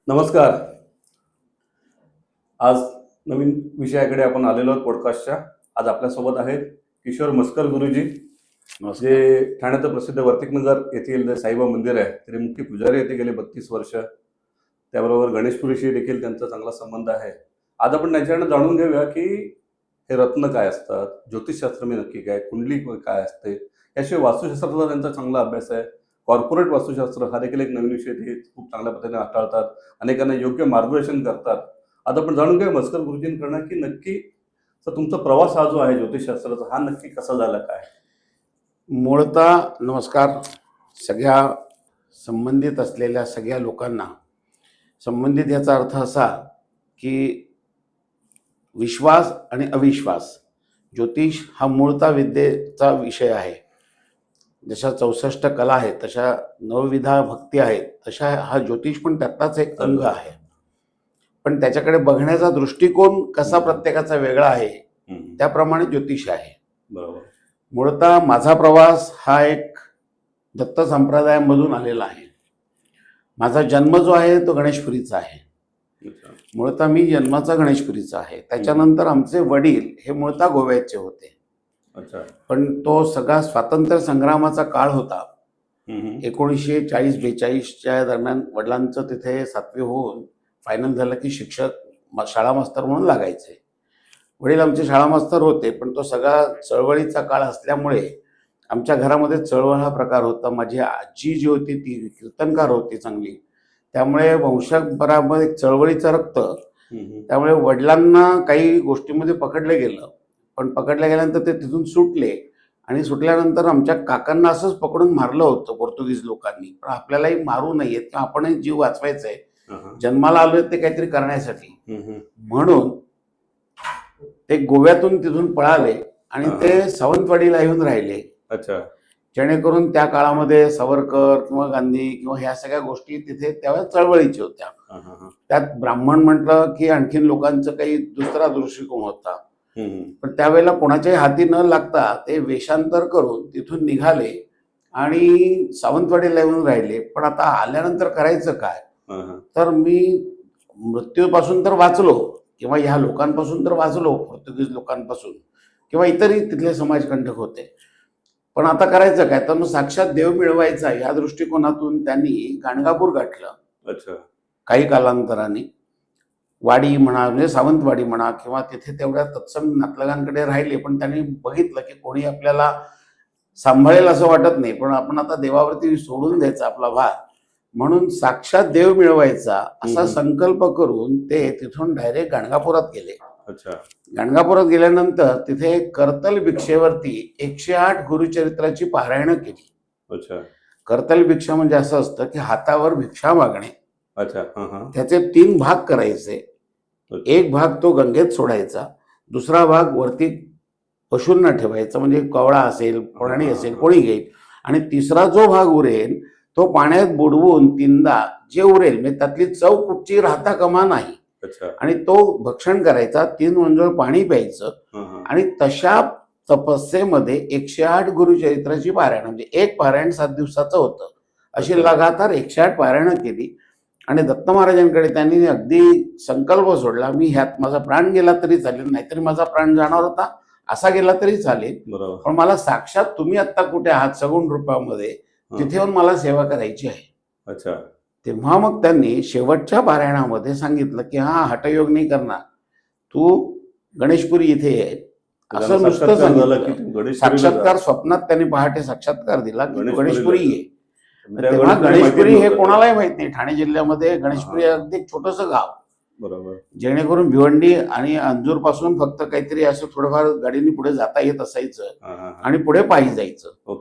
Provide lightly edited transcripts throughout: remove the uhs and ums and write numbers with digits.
नमस्कार. आज नवीन विषयाकडे आपण आलेलो आहोत पॉडकास्टच्या. आज आपल्यासोबत आहेत किशोर मस्कर गुरुजी, जे ठाण्याचं प्रसिद्ध वर्तिकनगर येथील जे साईबाबा मंदिर आहे त्रिमुखी पुजारी येथे गेले 32 वर्ष. त्याबरोबर गणेशपुरीशी देखील त्यांचा चांगला संबंध आहे. आज आपण त्यांच्याकडनं जाणून घेऊया की हे रत्न काय असतात, ज्योतिषशास्त्र म्हणजे नक्की काय, कुंडली काय असते, याशिवाय वास्तुशास्त्राचा त्यांचा चांगला अभ्यास आहे. कॉर्पोरेट वास्तुशास्त्र हा देखील एक नवीन विषय ते खूप चांगल्या पद्धतीने हाताळतात, अनेकांना योग्य मार्गदर्शन करतात. आता आपण जाणून घेऊया मस्कर गुरुजींकडनं की नक्की तुमचा प्रवास हा जो आहे ज्योतिषशास्त्राचा हा नक्की कसा झाला, काय? मूळतः नमस्कार. सगळ्या संबंधित असलेल्या सगळ्या लोकांना. संबंधित याचा अर्थ असा की विश्वास आणि अविश्वास. ज्योतिष हा मूळतः विद्येचा विषय आहे. जशा 64 कला आहेत, तशा 9विधा भक्ती आहेत, तशा हा ज्योतिष पण त्यातलाच एक अंग आहे. पण त्याच्याकडे बघण्याचा दृष्टिकोन कसा प्रत्येकाचा वेगळा आहे, त्याप्रमाणे ज्योतिष आहे. बरोबर. मूळतः माझा प्रवास हा एक दत्त संप्रदायामधून आलेला आहे. माझा जन्म जो आहे तो गणेशपुरीचा आहे. मूळतः मी जन्माचा गणेशपुरीचा आहे. त्याच्यानंतर आमचे वडील हे मूळतः गोव्याचे होते. पण तो सगळा स्वातंत्र्य संग्रामाचा काळ होता. 1940-42च्या दरम्यान वडिलांचं तिथे 7वी होऊन फायनल झालं की शिक्षक शाळा मास्तर म्हणून लागायचे. वडील आमचे शाळा मास्तर होते, पण तो सगळा चळवळीचा काळ असल्यामुळे आमच्या घरामध्ये चळवळ हा प्रकार होता. माझी आजी जी होती ती कीर्तनकार होती चांगली, त्यामुळे वंशपरामध्ये चळवळीचं रक्त. त्यामुळे वडिलांना काही गोष्टीमध्ये पकडलं गेलं, पण पकडल्या गेल्यानंतर ते तिथून सुटले. आणि सुटल्यानंतर आमच्या काकांना असंच पकडून मारलं होतं पोर्तुगीज लोकांनी. पण आपल्यालाही मारू नयेत किंवा आपणही जीव वाचवायचा आहे, जन्माला आलोय ते काहीतरी करण्यासाठी, म्हणून ते गोव्यातून तिथून पळाले आणि ते सावंतवाडीला येऊन राहिले. जेणेकरून त्या काळामध्ये सावरकर किंवा गांधी किंवा ह्या सगळ्या गोष्टी तिथे त्यावेळेस चळवळीच्या होत्या. त्यात ब्राह्मण म्हटलं की आणखीन लोकांचं काही दुसरा दृष्टिकोन होता. पण त्यावेळेला कोणाच्याही हाती न लागता ते वेषांतर करून तिथून निघाले आणि सावंतवाडीला येऊन राहिले. पण आता आल्यानंतर करायचं काय? तर मी मृत्यूपासून तर वाचलो किंवा ह्या लोकांपासून तर वाचलो, पोर्तुगीज लोकांपासून किंवा इतरही तिथले समाजकंटक होते. पण आता करायचं काय? तर मग साक्षात देव मिळवायचा या दृष्टिकोनातून त्यांनी गाणगापूर गाठलं. काही कालांतराने वाडी म्हणा, म्हणजे सावंतवाडी म्हणा, किंवा तिथे तेवढ्या तत्सम नातलगांकडे राहिले. पण त्यांनी बघितलं की कोणी आपल्याला सांभाळेल असं वाटत नाही, पण आपण आता देवावरती सोडून द्यायचा आपला भार, म्हणून साक्षात देव मिळवायचा असा संकल्प करून ते तिथून डायरेक्ट गाणगापुरात गेले. गाणगापुरात गेल्यानंतर तिथे करतल भिक्षेवरती 108 गुरुचरित्राची पारायणं केली. करतल भिक्षा म्हणजे असं असतं की हातावर भिक्षा मागणे. त्याचे 3 भाग करायचे. एक भाग तो गंगेत सोडायचा, दुसरा भाग वरती पशूंना ठेवायचा, म्हणजे कवळा असेल, प्राणी असेल, कोणी घेईल, आणि तिसरा जो भाग उरेल तो पाण्यात बुडवून 3दा जे उरेल, म्हणजे त्यातली चव कुठची राहता कामा नाही, आणि तो भक्षण करायचा. 3 मंजूळ पाणी प्यायचं. आणि तशा तपस्येमध्ये 108 गुरुचरित्राची पारायण, म्हणजे एक पारायण 7 दिवसाचं होतं. अशी लगातार 108 पारायणं केली. आणि दत्त महाराजांकडे त्यांनी अगदी संकल्प सोडला, मी ह्यात माझा प्राण गेला तरी चालेल, नाहीतरी माझा प्राण जाणार होता, असा गेला तरी चालेल, पण मला साक्षात तुम्ही आत्ता कुठे आहात सगुण रूपामध्ये, तिथे येऊन मला सेवा करायची आहे. तेव्हा मग त्यांनी शेवटच्या पारायणामध्ये सांगितलं की हा हठयोग नाही करणार, तू गणेशपुरी इथे ये, असं नुसतं सांगितलं. साक्षात्कार स्वप्नात त्यांनी पहाटे साक्षात्कार दिला की गणेशपुरी ये. तेव्हा गणेशपुरी हे कोणालाही माहित नाही. ठाणे जिल्ह्यामध्ये गणेशपुरी अगदी एक छोटंसं गाव, बरोबर, जेणेकरून भिवंडी आणि अंजूर पासून फक्त काहीतरी असं थोडंफार गाडीने पुढे जाता येत असायचं आणि पुढे पायी जायचं.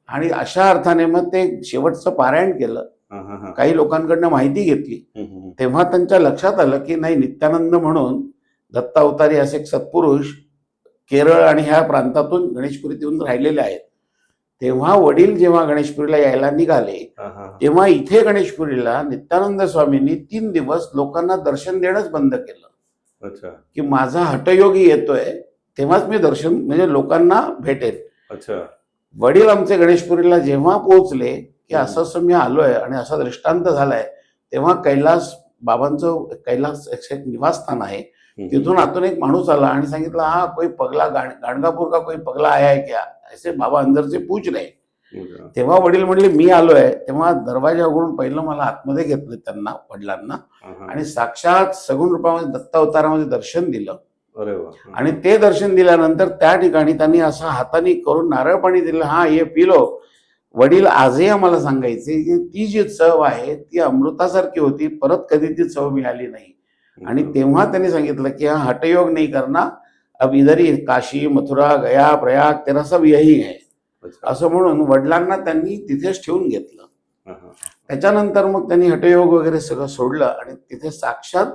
आणि अशा अर्थाने मग ते शेवटचं पारायण केलं. काही लोकांकडनं माहिती घेतली. तेव्हा त्यांच्या लक्षात आलं की नाही, नित्यानंद म्हणून दत्त अवतारी असे एक सत्पुरुष केरळ आणि ह्या प्रांतातून गणेशपुरीत येऊन राहिलेले आहेत. तेव्हा वडील जेव्हा गणेशपुरीला यायला निघाले, तेव्हा इथे गणेशपुरीला नित्यानंद स्वामींनी 3 दिवस लोकांना दर्शन देणंच बंद केलं. की माझा हठयोगी येतोय तेव्हाच मी दर्शन, म्हणजे लोकांना भेटेल. वडील आमचे गणेशपुरीला जेव्हा पोहोचले की असं असं मी आलोय आणि असा दृष्टांत झालाय, तेव्हा कैलास बाबांचं कैलास एक निवासस्थान आहे, तिथून आतून एक माणूस आला आणि सांगितलं, हा कोई पगला गाणगापूर का कोई पगला आया है क्या, ऐसे बाबा अंदर से पूछ रहे. तेव्हा वडील म्हणले मी आलोय. तेव्हा दरवाजा उघडून पहिलं मला आतमध्ये घेतलं त्यांना, वडिलांना, आणि साक्षात सगुण रूपामध्ये दत्तावतारामध्ये दर्शन दिलं. अरे वा. आणि ते दर्शन दिल्यानंतर त्या ठिकाणी त्यांनी असं हाताने करून नारळ पाणी दिलं. हा हे पिलो. वडील आजही आम्हाला सांगायचे की ती जी चव आहे ती अमृतासारखी होती, परत कधी ती चव मिळाली नाही. आणि तेव्हा त्यांनी सांगितलं की हा हठयोग नाही करना, अब इधर ही काशी मथुरा गया प्रयाग तेरा सब यही है, असं म्हणून वडिलांना त्यांनी तिथेच ठेवून घेतलं. त्याच्यानंतर मग त्यांनी हठयोग वगैरे सगळं सोडलं आणि तिथे साक्षात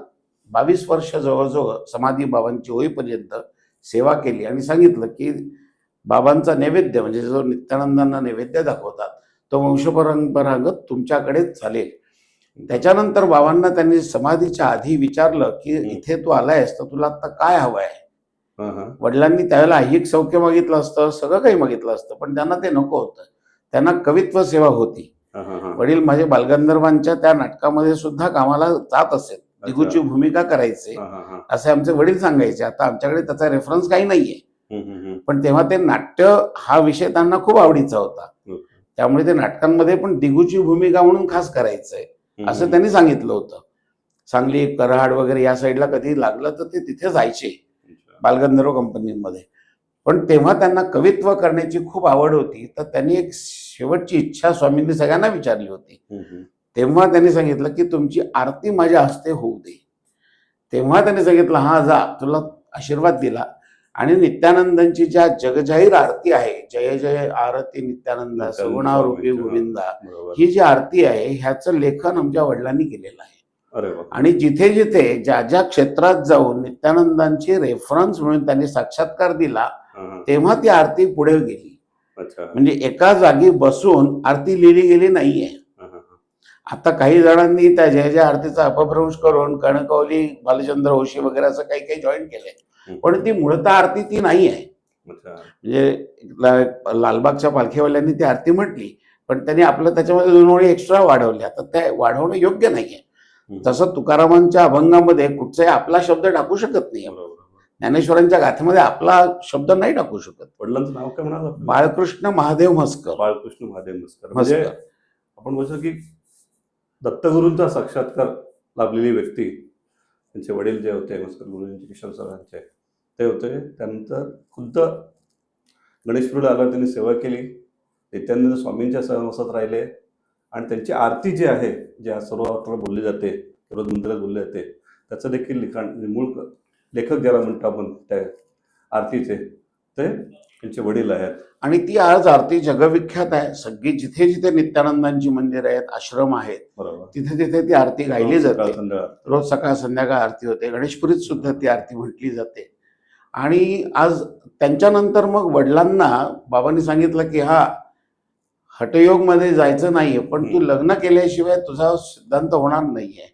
22 वर्ष जवळजवळ समाधी बाबांची होईपर्यंत सेवा केली आणि सांगितलं की बाबांचा नैवेद्य म्हणजे जो नित्यानंदांना नैवेद्य दाखवतात तो वंशपरंपरागत तुमच्याकडेच चालेल. त्याच्यानंतर बाबांना त्यांनी समाधीच्या आधी विचारलं की इथे तू आलायस तर तुला आता काय हवं आहे. वडिलांनी त्यावेळेला ऐहिक सौख्य मागितलं असतं, सगळं काही मागितलं असतं, पण त्यांना ते नको होतं. त्यांना कवित्व सेवा होती. वडील माझे बालगंधर्वांच्या त्या नाटकामध्ये सुद्धा कामाला जात असेल, दिगूची भूमिका करायचे असे आमचे वडील सांगायचे. आता आमच्याकडे त्याचा रेफरन्स काही नाहीये, पण तेव्हा ते नाट्य हा विषय त्यांना खूप आवडीचा होता. त्यामुळे ते नाटकांमध्ये पण दिगूची भूमिका म्हणून खास करायचंय असं त्यांनी सांगितलं होतं. सांगली कराड वगैरे या साईडला कधी लागलं तर ते तिथे जायचे बालगंधर्व कंपनीमध्ये. पण तेव्हा त्यांना कवित्व करण्याची खूप आवड होती, तर त्यांनी एक शेवटची इच्छा स्वामींनी सगळ्यांना विचारली होती. तेव्हा त्यांनी सांगितलं की तुमची आरती माझ्या हस्ते होऊ दे. तेव्हा त्यांनी सांगितलं हा जा, तुला आशीर्वाद दिला. आणि नित्यानंदांची ज्या जगजाहीर आरती आहे, जय जय आरती नित्यानंद सगुणारूपी गोविंदा, ही जी आरती आहे ह्याचं लेखन आमच्या वडिलांनी केलेलं आहे. आणि जिथे जिथे ज्या ज्या क्षेत्रात जाऊन नित्यानंदांची रेफरन्स म्हणून त्यांनी साक्षात्कार दिला तेव्हा ती आरती पुढे गेली. म्हणजे एका जागी बसून आरती लिहिली गेली नाहीये. आता काही जणांनी त्या जय जय आरतीचा अपभ्रंश करून कणकवली बालचंद्र होशी वगैरे असं काही काही जॉईन केलंय, पण ती मूळतः आरती ती नाही आहे. म्हणजे लालबागच्या पालखीवाल्यांनी ती आरती म्हटली, पण त्यांनी आपलं त्याच्यामध्ये 2 ओळी एक्स्ट्रा वाढवल्या. तर ते वाढवणं योग्य नाहीये. तसं तुकारामांच्या अभंगामध्ये कुठचाही आपला शब्द टाकू शकत नाही. ज्ञानेश्वरांच्या गाथेमध्ये आपला शब्द नाही टाकू शकत. वडिलांचं नाव काय म्हणाल? बाळकृष्ण महादेव म्हस्कर. बाळकृष्ण महादेव म्हस्कर. म्हणजे आपण बोलतो की दत्तगुरूंचा साक्षात्कार लाभलेली व्यक्ती, त्यांचे वडील जे होते म्हस्कर गुरुजींचे, किशोर सरांचे ते होते. त्यानंतर खुद्द गणेशपुरीला आल्यावर त्यांनी सेवा केली, नित्यानंद स्वामींच्या सहवासात राहिले आणि त्यांची आरती जी आहे, जी आज सर्वत्र बोलली जाते, रोज मंदिरात बोलली जाते, त्याचं देखील लिखाण, मूळ लेखक ज्याला म्हणतो आपण त्या आरतीचे, ते त्यांचे वडील आहेत. आणि ती आज आरती जगविख्यात आहे. सगळी जिथे जिथे नित्यानंदांची मंदिर आहेत, आश्रम आहेत, बरोबर, तिथे तिथे ती आरती गायली जाते. रोज सकाळ संध्याकाळ आरती होते. गणेशपुरीत सुद्धा ती आरती म्हटली जाते. आणि आज त्यांच्यानंतर मग वडिलांना बाबांनी सांगितलं की हा हठयोग मध्ये जायचं नाहीये, पण तू लग्न केल्याशिवाय तुझा सिद्धांत होणार नाहीये.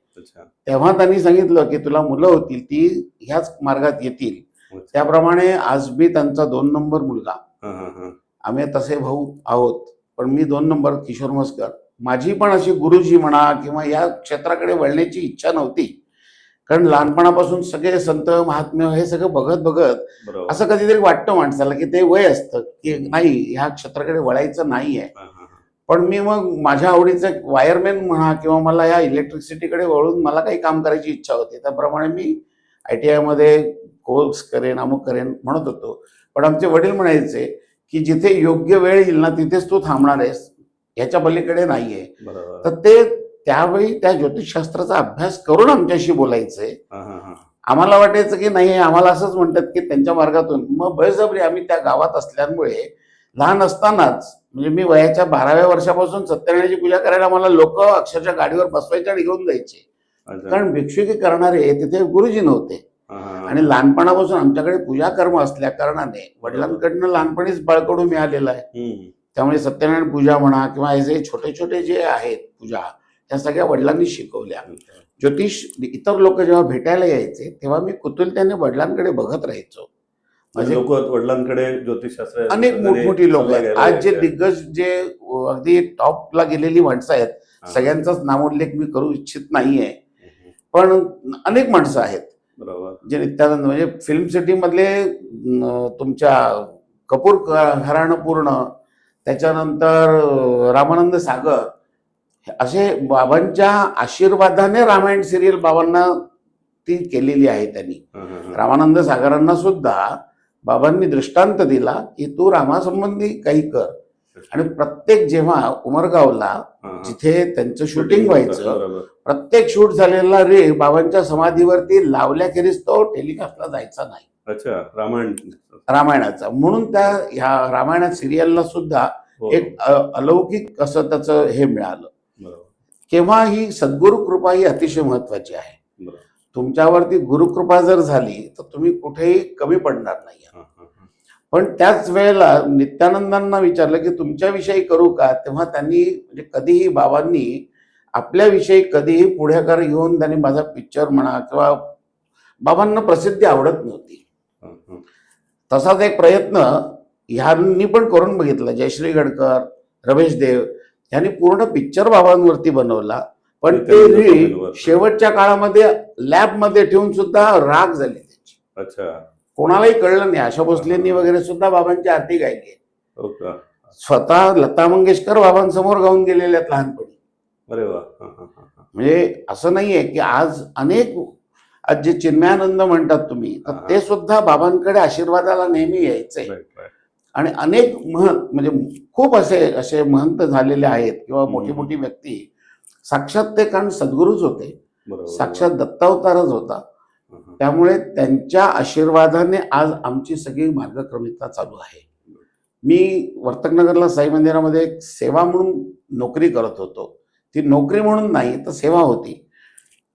तेव्हा त्यांनी सांगितलं की तुला मुलं होतील ती ह्याच मार्गात येतील. त्याप्रमाणे आज मी त्यांचा 2 नंबर मुलगा. आम्ही तसे भाऊ आहोत, पण मी 2 नंबर किशोर म्हस्कर. माझी पण अशी गुरुजी म्हणा किंवा या क्षेत्राकडे वळण्याची इच्छा नव्हती, कारण लहानपणापासून सगळे संत महात्म्य हे सगळं बघत बघत असं कधीतरी वाटतं माणसाला की ते वय असतं की नाही ह्या क्षेत्राकडे वळायचं नाहीये. पण मी मग माझ्या आवडीचं वायरमॅन म्हणा किंवा मला या इलेक्ट्रिसिटीकडे वळून मला काही काम करायची इच्छा होती. त्याप्रमाणे मी ITI मध्ये कोर्स करेन, अमुक करेन म्हणत होतो. पण आमचे वडील म्हणायचे की जिथे योग्य वेळ येईल ना तिथेच तू थांबणार आहेस, ह्याच्या पलीकडे नाहीये. तर ते त्यावेळी त्या ज्योतिषशास्त्राचा अभ्यास करून आमच्याशी बोलायचे. आम्हाला वाटायचं की नाही, आम्हाला असंच म्हणतात की त्यांच्या मार्गातून. मग बळजबरी आम्ही त्या गावात असल्यामुळे लहान असतानाच, म्हणजे मी वयाच्या 12व्या वर्षापासून सत्यनारायणाची पूजा करायला मला लोक अक्षरशः गाडीवर बसवायचे आणि घेऊन जायचे, कारण भिक्षुकी करणारे तिथे गुरुजी नव्हते. आणि लहानपणापासून आमच्याकडे पूजा कर्म असल्या कारणाने वडिलांकडनं लहानपणीच बाळकडू मिळालेलं आहे. त्यामुळे सत्यनारायण पूजा म्हणा किंवा असे छोटे छोटे जे आहेत पूजा, त्या सगळ्या वडिलांनी शिकवल्या. ज्योतिष इतर लोक जेव्हा भेटायला यायचे तेव्हा मी कुतूहलाने वडिलांकडे बघत राहायचो. म्हणजे लोक वडिलांकडे ज्योतिषशास्त्र, अनेक मोठमोठी लोक आहेत. आज जे दिग्गज जे अगदी टॉपला गेलेली माणसं आहेत, सगळ्यांचाच नामोल्लेख मी करू इच्छित नाहीये, पण अनेक माणसं आहेत बरोबर. जे नित्यानंद म्हणजे फिल्म सिटी मधले तुमच्या कपूर घराणं पूर्ण, त्याच्यानंतर रामानंद सागर, असे बाबांच्या आशीर्वादाने रामायण सिरियल बाबांना ती केलेली आहे त्यांनी. हा, हा, हा. रामानंद सागरांना सुद्धा बाबांनी दृष्टांत दिला की तू रामासंबंधी काही कर. आणि प्रत्येक जेव्हा उमरगावला हा, हा. जिथे त्यांचं शूटिंग व्हायचं, बरोबर. प्रत्येक शूट झालेला रे बाबांच्या समाधीवरती लावल्याखेरीज तो टेलिकास्टला जायचा नाही अच्छा, रामायण. रामायणाचा. म्हणून त्या ह्या रामायण सिरियलला सुद्धा हो. एक अलौकिक असं त्याचं हे मिळालं. बरोबर. केव्हा ही सद्गुरु कृपा ही अतिशय महत्वाची आहे. बरोबर. तुमच्यावरती गुरुकृपा जर झाली तर तुम्ही कुठेही कमी पडणार नाही. हा, हा, हा. पण त्याच वेळेला नित्यानंदांना विचारलं की तुमच्याविषयी करू का, तेव्हा त्यांनी म्हणजे कधीही बाबांनी आपल्याविषयी कधीही पुढाकार घेऊन त्यांनी माझा पिक्चर म्हणा किंवा बाबांना प्रसिद्धी आवडत नव्हती. हा, हा. तसाच एक प्रयत्न ह्यांनी पण करून बघितला. जयश्री गडकर, रमेश देव यांनी पूर्ण पिक्चर बाबांवरती बनवला, पण ते रील शेवटच्या काळामध्ये लॅबमध्ये ठेवून सुद्धा राग झाली त्याची. अच्छा. कोणालाही कळलं नाही. आशा भोसलेंनी वगैरे सुद्धा बाबांची आरती गायली. हो का? स्वतः लता मंगेशकर बाबांसमोर गाऊन गेलेले आहेत लहानपणी. अरे वा. हा, हा, हा, हा. म्हणजे असं नाहीये की आज अनेक आज जे चिन्मयानंद म्हणतात तुम्ही, तर हा. ते सुद्धा बाबांकडे आशीर्वादाला नेहमी यायचे. Right, right. आणि अनेक म्हणजे खूप असे असे महंत झालेले आहेत किंवा मोठी मोठी व्यक्ती साक्षात ते, कारण सद्गुरूच होते, बरोबर. साक्षात दत्तावतारच होता. हा, हा. त्यामुळे त्यांच्या आशीर्वादाने आज आमची सगळी मार्गक्रमिता चालू आहे. मी वर्तकनगरला साई मंदिरामध्ये एक सेवा म्हणून नोकरी करत होतो. ती नोकरी म्हणून नाही तर सेवा होती.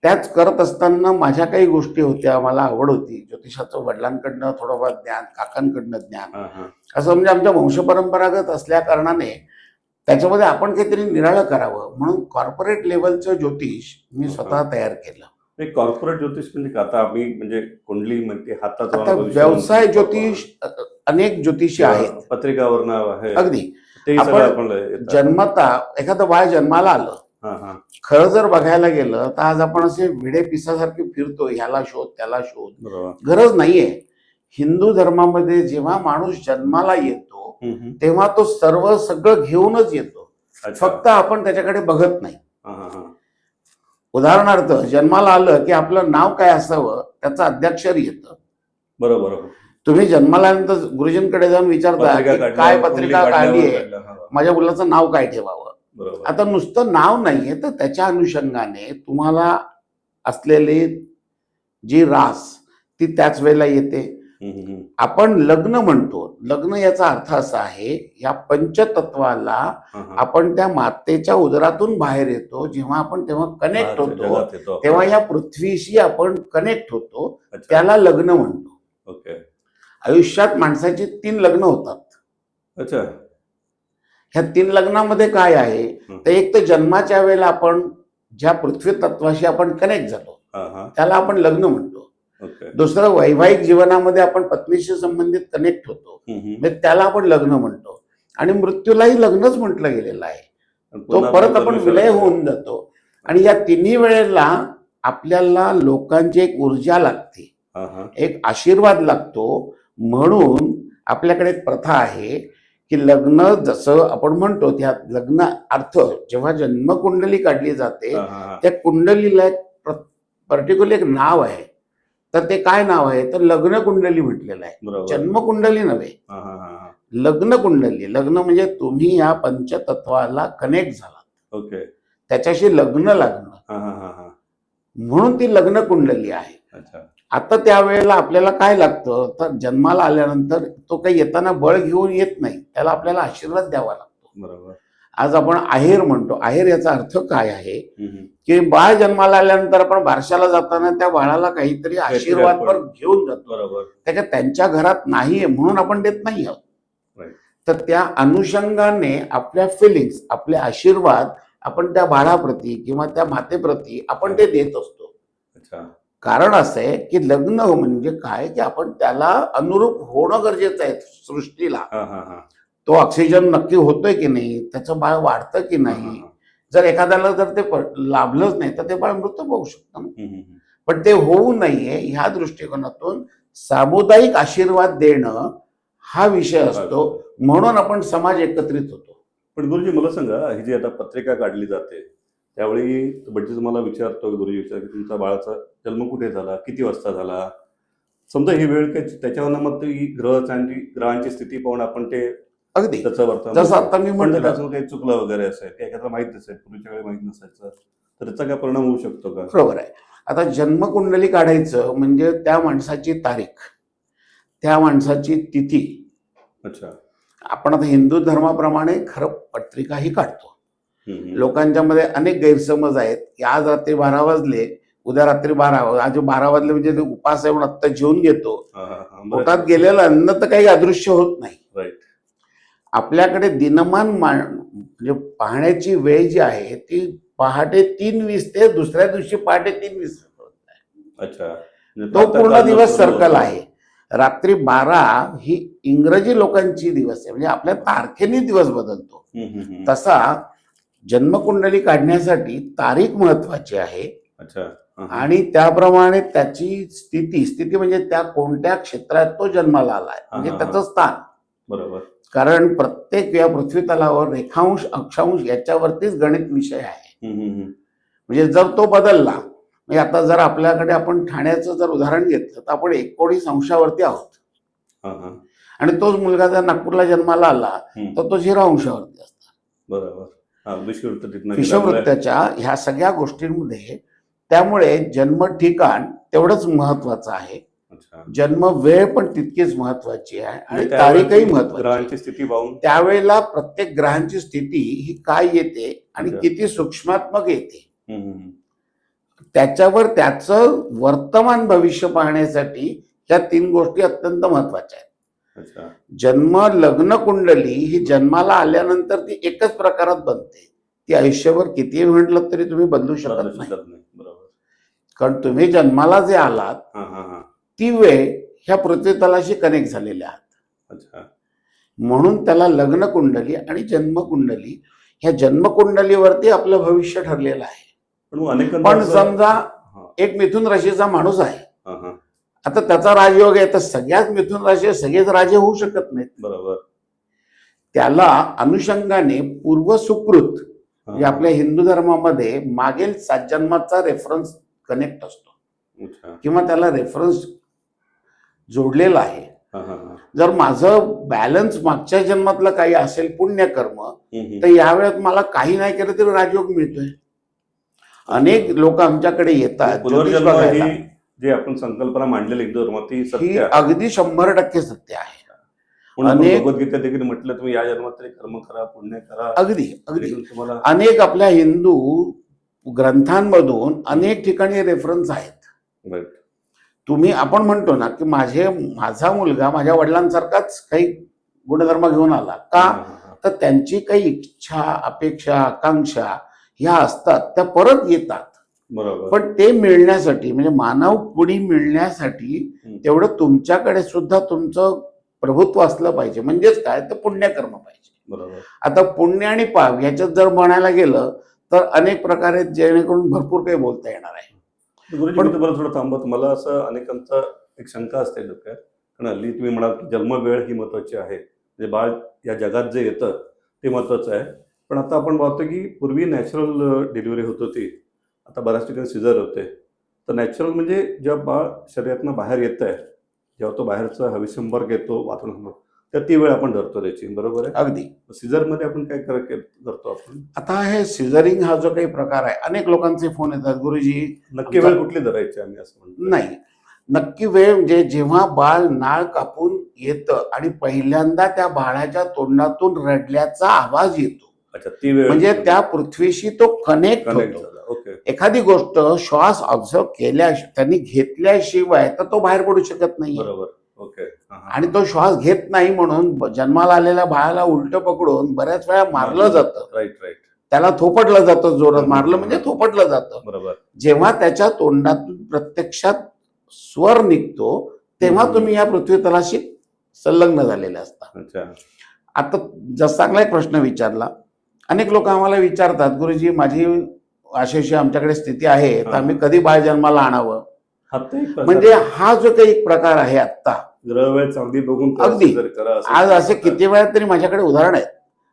त्याच करत असताना माझ्या काही गोष्टी होत्या, मला आवड होती ज्योतिषाचं, वडिलांकडनं थोडंफार ज्ञान, काकांकडनं ज्ञान, हा, हा. असं म्हणजे आमच्या वंशपरंपरागत असल्या कारणाने त्याच्यामध्ये आपण काहीतरी निराळं करावं म्हणून कॉर्पोरेट लेवलचं ज्योतिष मी स्वतः तयार केलं. एक कॉर्पोरेट ज्योतिष म्हणजे का? आता आम्ही म्हणजे कुंडली म्हणते हाताचा आता व्यवसाय ज्योतिष अनेक ज्योतिषी आहेत, पत्रिकावर नाव आहे अगदी. ते आपण सगळं आपण येतं. जन्मता एखादं बाळ जन्माला आलं, हा, हा. खरं जर बघायला गेलं तर आज आपण असे विडे पिसासारखे फिरतो, ह्याला शोध त्याला शोध, बरोबर. गरज नाहीये. हिंदू धर्मामध्ये जेव्हा माणूस जन्माला येतो तेव्हा तो सर्व सगळं घेऊनच येतो, अच्छा. फक्त आपण त्याच्याकडे बघत नाही. हा, हा, हा. उदाहरणार्थ जन्माला आलं की आपलं नाव काय असावं त्याचं अध्याक्षर येतं. बरोबर. तुम्ही जन्माला आल्यानंतर गुरुजींकडे जाऊन विचारता पत्रिका की काढल्यावर, काय कुंडली पत्रिका काढल्यावर काढली आहे, काढलं. हा, माझ्या मुलाचं नाव काय ठेवावं. बरोबर. आता नुसतं नाव नाहीये तर त्याच्या अनुषंगाने तुम्हाला असलेली जी रास ती त्याच वेळेला येते. हम्म, हम्म. आपण लग्न म्हणतो, लग्न याचा अर्थ असा आहे या पंचतत्वाला हा, हा. आपण त्या मातेच्या उदरातून बाहेर येतो. जेव्हा आपण तेव्हा कनेक्ट होतो, जगात येतो. तेव्हा या पृथ्वीशी आपण कनेक्ट होतो, अच्छा. त्याला लग्न म्हणतो. ओके. आयुष्यात माणसाची 3 लग्न होतात. अच्छा. ह्या 3 लग्नामध्ये काय आहे तर एक तर जन्माच्या वेळेला आपण ज्या पृथ्वी तत्वाशी आपण कनेक्ट झालो हा, हा. त्याला आपण लग्न म्हणतो. ओके. दुसरं वैवाहिक जीवनामध्ये आपण पत्नीशी संबंधित कनेक्ट होतो, हम्म, हम्म. म्हणजे त्याला आपण लग्न म्हणतो. आणि मृत्यूलाही लग्नच म्हटलं गेलेलं आहे. आणि तो पुन्हा परत आपण आपण लग्न विलय करतो. होऊन जातो. आणि या तिन्ही वेळेला आपल्याला लोकांची एक ऊर्जा लागते, हा, हा. एक आशीर्वाद लागतो. म्हणून आपल्याकडे एक प्रथा आहे की लग्न जसं आपण म्हणतो त्या लग्न अर्थ जेव्हा जन्मकुंडली काढली जाते हा, हा, हा. त्या कुंडलीला एक पर्टिक्युलर एक नाव आहे. तर ते काय नाव आहे तर लग्न कुंडली म्हटलेलं आहे, बरोबर. जन्मकुंडली नव्हे. हा, हा, हा, हा. लग्न कुंडली, लग्न म्हणजे तुम्ही या पंचतत्वाला कनेक्ट झाला, ओके. त्याच्याशी लग्न लागणं, हा, हा, हा, हा. म्हणून ती लग्न कुंडली आहे. अच्छा. आता त्यावेळेला आपल्याला काय लागतं तर जन्माला आल्यानंतर तो काही येताना बळ घेऊन येत नाही, त्याला आपल्याला आशीर्वाद द्यावा लागतो. बरोबर. आज आपण आहेर म्हणतो. आहेर याचा अर्थ काय आहे हम्म, की बाळ जन्माला आल्यानंतर आपण बारशाला जाताना त्या बाळाला काहीतरी आशीर्वाद आपण- पर घेऊन जातो. बरोबर. त्याच्या त्यांच्या घरात नाहीये म्हणून आपण देत नाही आहोत. Right. तर त्या अनुषंगाने आपल्या फिलिंग्स, आपले आशीर्वाद आपण त्या बाळाप्रती किंवा त्या मातेप्रती आपण ते देत असतो. अच्छा. कारण असं आहे की लग्न म्हणजे काय की आपण त्याला अनुरूप होणं गरजेचं आहे सृष्टीला. हा, हा, हा. तो ऑक्सिजन नक्की होतोय की नाही, त्याचं बाळ वाढतं की हा, नाही. हा. जर एखाद्याला जर ते लाभलंच नाही तर ते बाळ मृत होऊ शकतं ना. हम्म, हम्म. पण ते होऊ नये ह्या दृष्टिकोनातून सामुदायिक आशीर्वाद देणं हा विषय असतो, म्हणून आपण समाज एकत्रित होतो. पण गुरुजी मला सांगा, ही जी आता पत्रिका काढली जाते त्यावेळी बड्डीच मला विचारतो गुरुजी की तुमचा बाळाचा जन्म कुठे झाला, किती वाजता झाला, समजा ही वेळ काय त्याच्यावर मग ती ग्रहांची स्थिती पाहून आपण ते अगदी त्याचं वर्तन जसं आता मी पण म्हटलं, त्याचं काही चुकलं वगैरे असेल की एखादा माहित नसेल, पूर्वीच्या वेळी माहित नसायचं, तर त्याचा काय परिणाम होऊ शकतो का? बरोबर आहे. आता जन्मकुंडली काढायचं म्हणजे त्या माणसाची तारीख, त्या माणसाची तिथी. अच्छा. आपण आता हिंदू धर्माप्रमाणे खरं पत्रिका ही काढतो. हम्म. लोकांच्या मध्ये अनेक गैरसमज आहेत की आज रात्री 12 वाजले, उद्या रात्री 12, आज 12 वाजले म्हणजे ते उपास आहे म्हणून आत्ता जेवून घेतो. पोटात गेलेलं अन्न तर काही अदृश्य होत नाही. राईट. आपल्याकडे दिनमान म्हणजे पाहण्याची वेळ जी आहे ती पहाटे 3:20 ते दुसऱ्या दिवशी पहाटे 3:20. अच्छा. तो पूर्ण दिवस सर्कल आहे. रात्री 12 ही इंग्रजी लोकांची दिवस आहे, म्हणजे आपल्या तारखेने दिवस बदलतो. तसा जन्मकुंडली काढण्यासाठी तारीख महत्वाची आहे. अच्छा. आणि त्याप्रमाणे त्याची स्थिती म्हणजे त्या कोणत्या क्षेत्रात तो जन्माला आलाय म्हणजे त्याचं स्थान. बरोबर. कारण प्रत्येक या पृथ्वी तलावर रेखांश अक्षांश याच्यावरतीच गणित विषय आहे. म्हणजे जर तो बदलला, म्हणजे आता जर आपल्याकडे आपण ठाण्याचं जर उदाहरण घेतलं तर आपण 19 अंशावरती आहोत, आणि तोच मुलगा जर नागपूरला जन्माला आला तर तो 0 अंशावरती असतात. बरोबर. विषुववृत्ताच्या ह्या सगळ्या गोष्टींमध्ये त्यामुळे जन्म ठिकाण तेवढंच महत्वाचं आहे. जन्म वेळ पण तितकीच महत्वाची आहे आणि तारीखही महत्वाची. स्थिती पाहून त्यावेळेला प्रत्येक ग्रहांची स्थिती ही काय येते आणि किती सूक्ष्मात्मक येते त्याच्यावर त्याचं वर्तमान भविष्य पाहण्यासाठी ह्या 3 गोष्टी अत्यंत महत्वाच्या आहेत. जन्म लग्न कुंडली ही जन्माला आल्यानंतर ती एकच प्रकारात बनते. ती आयुष्यभर कितीही म्हटलं तरी तुम्ही बदलू शकत नाही. कारण तुम्ही जन्माला जे आलात ती वेळ ह्या पृथ्वी तलाशी कनेक्ट झालेल्या आहात. म्हणून त्याला लग्न कुंडली आणि जन्मकुंडली, ह्या जन्मकुंडलीवरती आपलं भविष्य ठरलेलं आहे. पण समजा एक मिथुन राशीचा माणूस आहे, आता त्याचा राजयोग आहे, तर सगळ्याच मिथुन राशी सगळेच राजे होऊ शकत नाहीत. बरोबर. त्याला अनुषंगाने पूर्व सुकृत म्हणजे आपल्या हिंदू धर्मामध्ये मागील 7 जन्माचा रेफरन्स कनेक्ट असतो किंवा त्याला रेफरन्स जोडलेला आहे. जर माझं बॅलन्स मागच्या जन्मातलं काही असेल पुण्यकर्म, तर यावेळेत मला काही नाही केलं तरी राजयोग मिळतोय. अनेक लोक आमच्याकडे येतात. जे आपण संकल्पना मांडलेली हिंदू धर्मात ही अगदी 100% सत्य आहे. भगवद्गीता देखील म्हटलं तुम्ही या जन्मात तरी कर्म करा, पुण्य करा. अगदी अनेक आपल्या हिंदू ग्रंथांमधून अनेक ठिकाणी रेफरन्स आहेत. तुम्ही आपण म्हणतो ना की माझा मुलगा माझ्या वडिलांसारखाच काही गुणधर्म घेऊन आला का, तर त्यांची काही इच्छा अपेक्षा आकांक्षा ह्या असतात, त्या परत येतात. बरोबर. पण ते मिळण्यासाठी म्हणजे मानव पुढी मिळण्यासाठी तेवढं तुमच्याकडे सुद्धा तुमचं प्रभुत्व असलं पाहिजे. म्हणजेच काय, तर पुण्यकर्म पाहिजे. बरोबर. आता पुण्य आणि पाप ह्याच्यात जर म्हणायला गेलं तर अनेक प्रकारे जेणेकरून भरपूर काही बोलता येणार आहे. पण तुम्हाला थोडं थांबत, मला असं अनेकांचा एक शंका असते डोक्यात, कारण हल्ली तुम्ही म्हणाल की जन्मवेळ ही महत्वाची आहे, म्हणजे बाळ या जगात जे येतं ते महत्वाचं आहे. पण आता आपण पाहतो की पूर्वी नॅचरल डिलिव्हरी होत होती, आता बऱ्याच ठिकाणी सिझर होते. तर नॅचरल म्हणजे जेव्हा बाळ शरीरातनं बाहेर येत आहे, जेव्हा तो बाहेरचा हवेसंपर्क येतो वातावरण, तर ती वेळ आपण धरतो त्याची. बरोबर आहे. अगदी. सिझर मध्ये आपण काय करतो आपण? आता हे सिझरिंग हा जो काही प्रकार आहे, अनेक लोकांचे फोन येतात, गुरुजी नक्की वेळ कुठली धरायची आम्ही असं म्हणतो. नाही, नक्की वेळ म्हणजे जेव्हा बाळ नाळ कापून येतं आणि पहिल्यांदा त्या बाळाच्या तोंडातून रडल्याचा आवाज येतो. अच्छा, ती वेळ म्हणजे त्या पृथ्वीशी तो कनेक्ट होतो. एखादी गोष्ट श्वास ऑब्झर्व त्यांनी घेतल्याशिवाय तर तो बाहेर पडू शकत नाही. बरोबर. ओके. आणि तो श्वास घेत नाही म्हणून जन्माला आलेल्या बाळाला उलट पकडून बऱ्याच वेळा मारलं जातं. Right right. त्याला थोपटलं जातं, जोरात मारलं म्हणजे थोपटलं जातं. बरोबर. जेव्हा त्याच्या तोंडातून प्रत्यक्षात स्वर निघतो तेव्हा तुम्ही या पृथ्वी तलाशी संलग्न झालेले असता. अच्छा. आता जसा चांगला एक प्रश्न विचारला, अनेक लोक आम्हाला विचारतात, गुरुजी माझी अशी आमच्याकडे स्थिती आहे, तर हा. आम्ही कधी बाळ जन्माला आणावं. हा तर एक प्रकार म्हणजे हा जो काही एक प्रकार आहे आत्ता, ग्रह वेळ चांगली बघून अगदी. जर करा असं आज असे प्रकार. किती वेळा तरी माझ्याकडे उदाहरण आहेत.